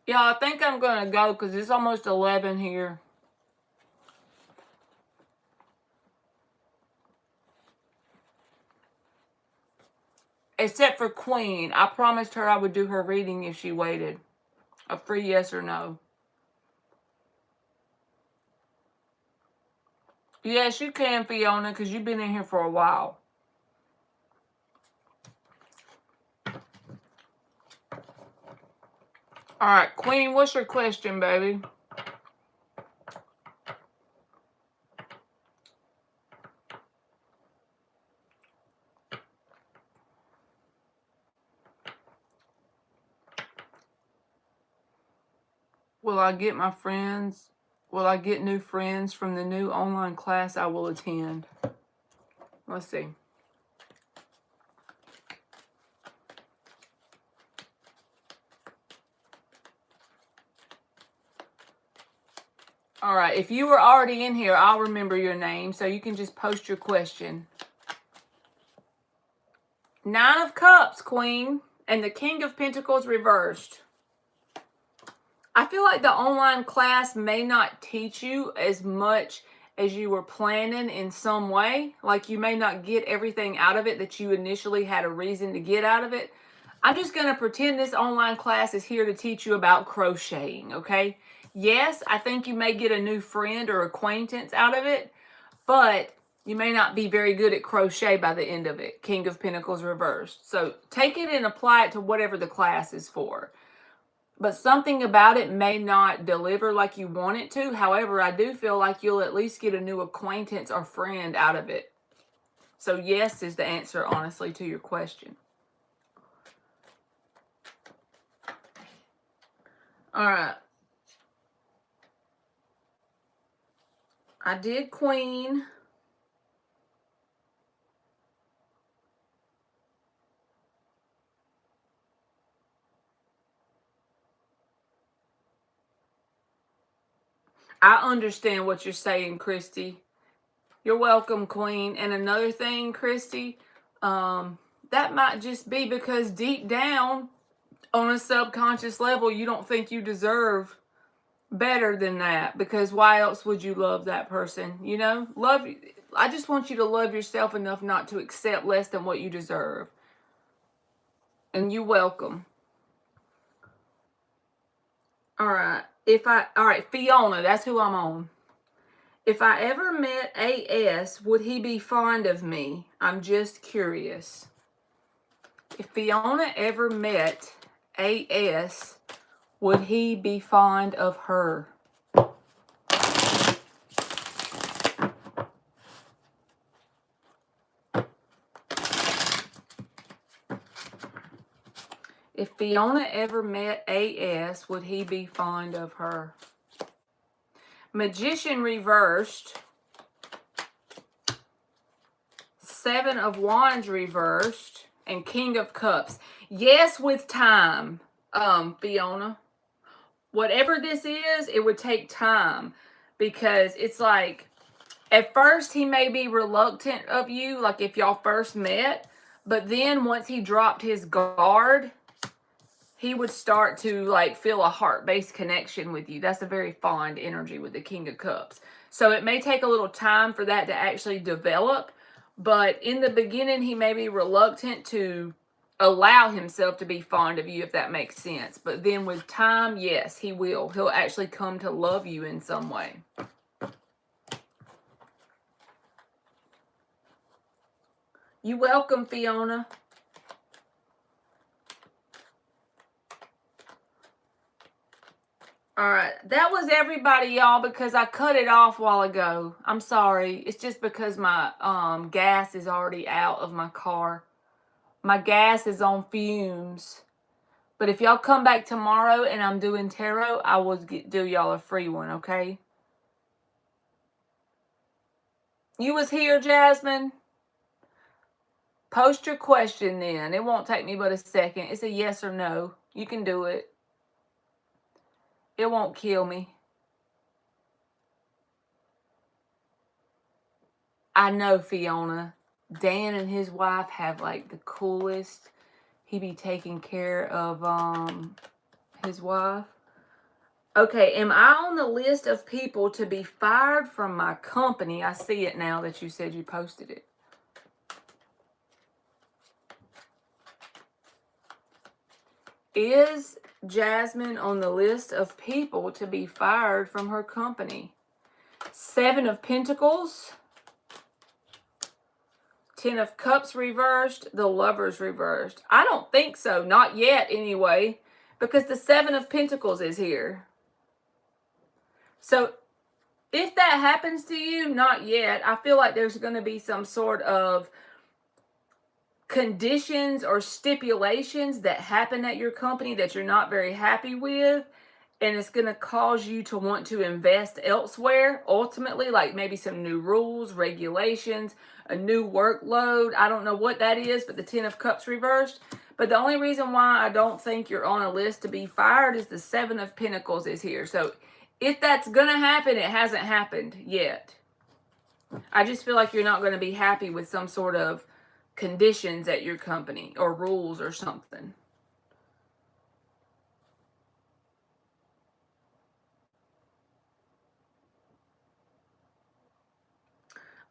Yeah, I think I'm going to go because it's almost 11 here. Except for Queen. I promised her I would do her reading if she waited. A free yes or no. Yes, you can, Fiona, because you've been in here for a while. All right, Queen, what's your question, baby? Will I get my friends? Will I get new friends from the new online class I will attend? Let's see. All right, if you were already in here, I'll remember your name, so you can just post your question. 9 of Cups, Queen, and the King of Pentacles reversed. I feel like the online class may not teach you as much as you were planning in some way. Like you may not get everything out of it that you initially had a reason to get out of it. I'm just going to pretend this online class is here to teach you about crocheting, okay? Yes, I think you may get a new friend or acquaintance out of it, but you may not be very good at crochet by the end of it. King of Pentacles reversed. So take it and apply it to whatever the class is for. But something about it may not deliver like you want it to. However, I do feel like you'll at least get a new acquaintance or friend out of it. So yes is the answer, honestly, to your question. All right. I did Queen. I understand what you're saying, Christie. You're welcome, Queen. And another thing, Christie, that might just be because deep down, on a subconscious level, you don't think you deserve better than that, because why else would you love that person? You know, I just want you to love yourself enough not to accept less than what you deserve. And you're welcome. All right. All right, Fiona, that's who I'm on. If I ever met AS, would he be fond of me? I'm just curious. If Fiona ever met AS, would he be fond of her? If Fiona ever met AS, would he be fond of her? Magician reversed. 7 of Wands reversed. And King of Cups. Yes, with time, Fiona. Whatever this is, it would take time. Because it's like, at first he may be reluctant of you, like if y'all first met. But then once he dropped his guard, he would start to like feel a heart-based connection with you. That's a very fond energy with the King of Cups. So it may take a little time for that to actually develop. But in the beginning, he may be reluctant to allow himself to be fond of you, if that makes sense. But then with time, yes, he will. He'll actually come to love you in some way. You're welcome, Fiona. All right, that was everybody, y'all, because I cut it off a while ago. I'm sorry. It's just because my gas is already out of my car. My gas is on fumes. But if y'all come back tomorrow and I'm doing tarot, I will do y'all a free one, okay? You was here, Jasmine? Post your question then. It won't take me but a second. It's a yes or no. You can do it. It won't kill me. I know, Fiona. Dan and his wife have like the coolest. He be taking care of his wife. Okay, am I on the list of people to be fired from my company? I see it now that you said you posted it. Is Jasmine on the list of people to be fired from her company? 7 of Pentacles. 10 of Cups reversed. The Lovers reversed. I don't think so. Not yet, anyway. Because the 7 of Pentacles is here. So, if that happens to you, not yet. I feel like there's going to be some sort of conditions or stipulations that happen at your company that you're not very happy with, and it's going to cause you to want to invest elsewhere ultimately, like maybe some new rules, regulations, a new workload. I don't know what that is, but the 10 of Cups reversed. But the only reason why I don't think you're on a list to be fired is the 7 of Pentacles is here. So if that's going to happen, it hasn't happened yet. I just feel like you're not going to be happy with some sort of conditions at your company or rules or something.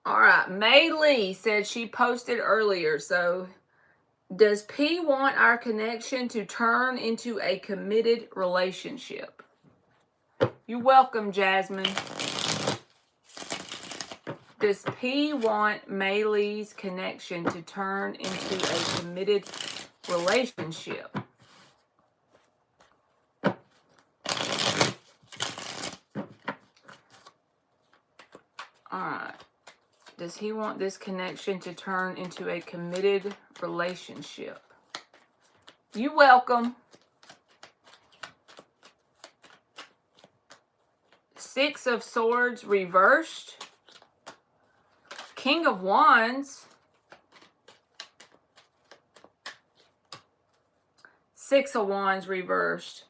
All right, May Lee said she posted earlier. So, does P want our connection to turn into a committed relationship? You're welcome, Jasmine. Does P want May Lee's connection to turn into a committed relationship? Alright. Does he want this connection to turn into a committed relationship? You're welcome. 6 of Swords reversed. King of Wands. 6 of Wands reversed.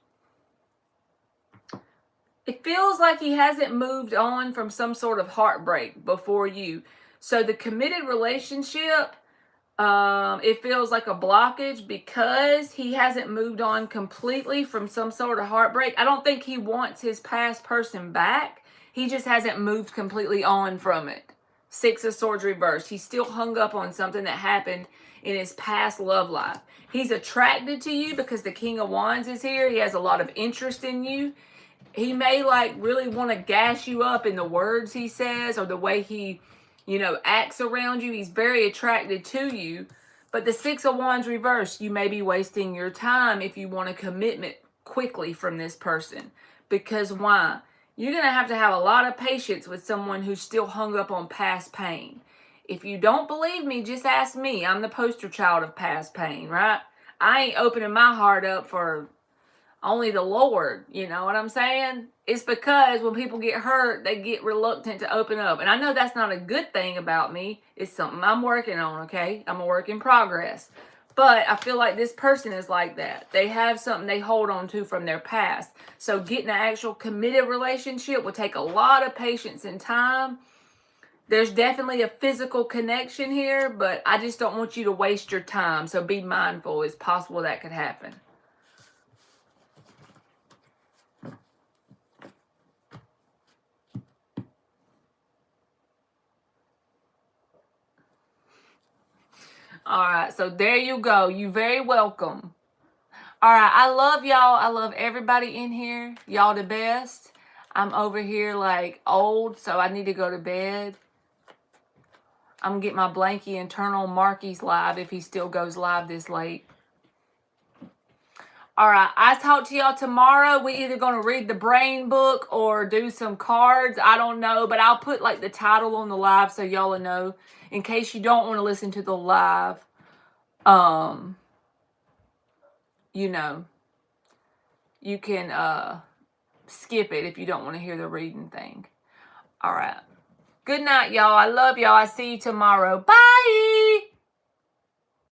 It feels like he hasn't moved on from some sort of heartbreak before you. So the committed relationship, it feels like a blockage because he hasn't moved on completely from some sort of heartbreak. I don't think he wants his past person back. He just hasn't moved completely on from it. 6 of Swords reversed. He's still hung up on something that happened in his past love life. He's attracted to you because the King of Wands is here. He has a lot of interest in you. He may like really want to gas you up in the words he says or the way he, acts around you. He's very attracted to you. But the 6 of Wands reversed, you may be wasting your time if you want a commitment quickly from this person. Because why? You're going to have a lot of patience with someone who's still hung up on past pain. If you don't believe me, just ask me. I'm the poster child of past pain, right? I ain't opening my heart up for only the Lord. You know what I'm saying? It's because when people get hurt, they get reluctant to open up. And I know that's not a good thing about me. It's something I'm working on, okay? I'm a work in progress. But I feel like this person is like that. They have something they hold on to from their past. So getting an actual committed relationship will take a lot of patience and time. There's definitely a physical connection here, but I just don't want you to waste your time. So be mindful. It's possible that could happen. All right, so there you go. You're very welcome. All right, I love y'all. I love everybody in here. Y'all the best. I'm over here like old, so I need to go to bed. I'm going to get my blankie and turn on Marky's live if he still goes live this late. All right, I talk to y'all tomorrow. We either going to read the brain book or do some cards. I don't know, but I'll put like the title on the live so y'all will know in case you don't want to listen to the live. You know, you can skip it if you don't want to hear the reading thing. All right. Good night, y'all. I love y'all. I see you tomorrow. Bye.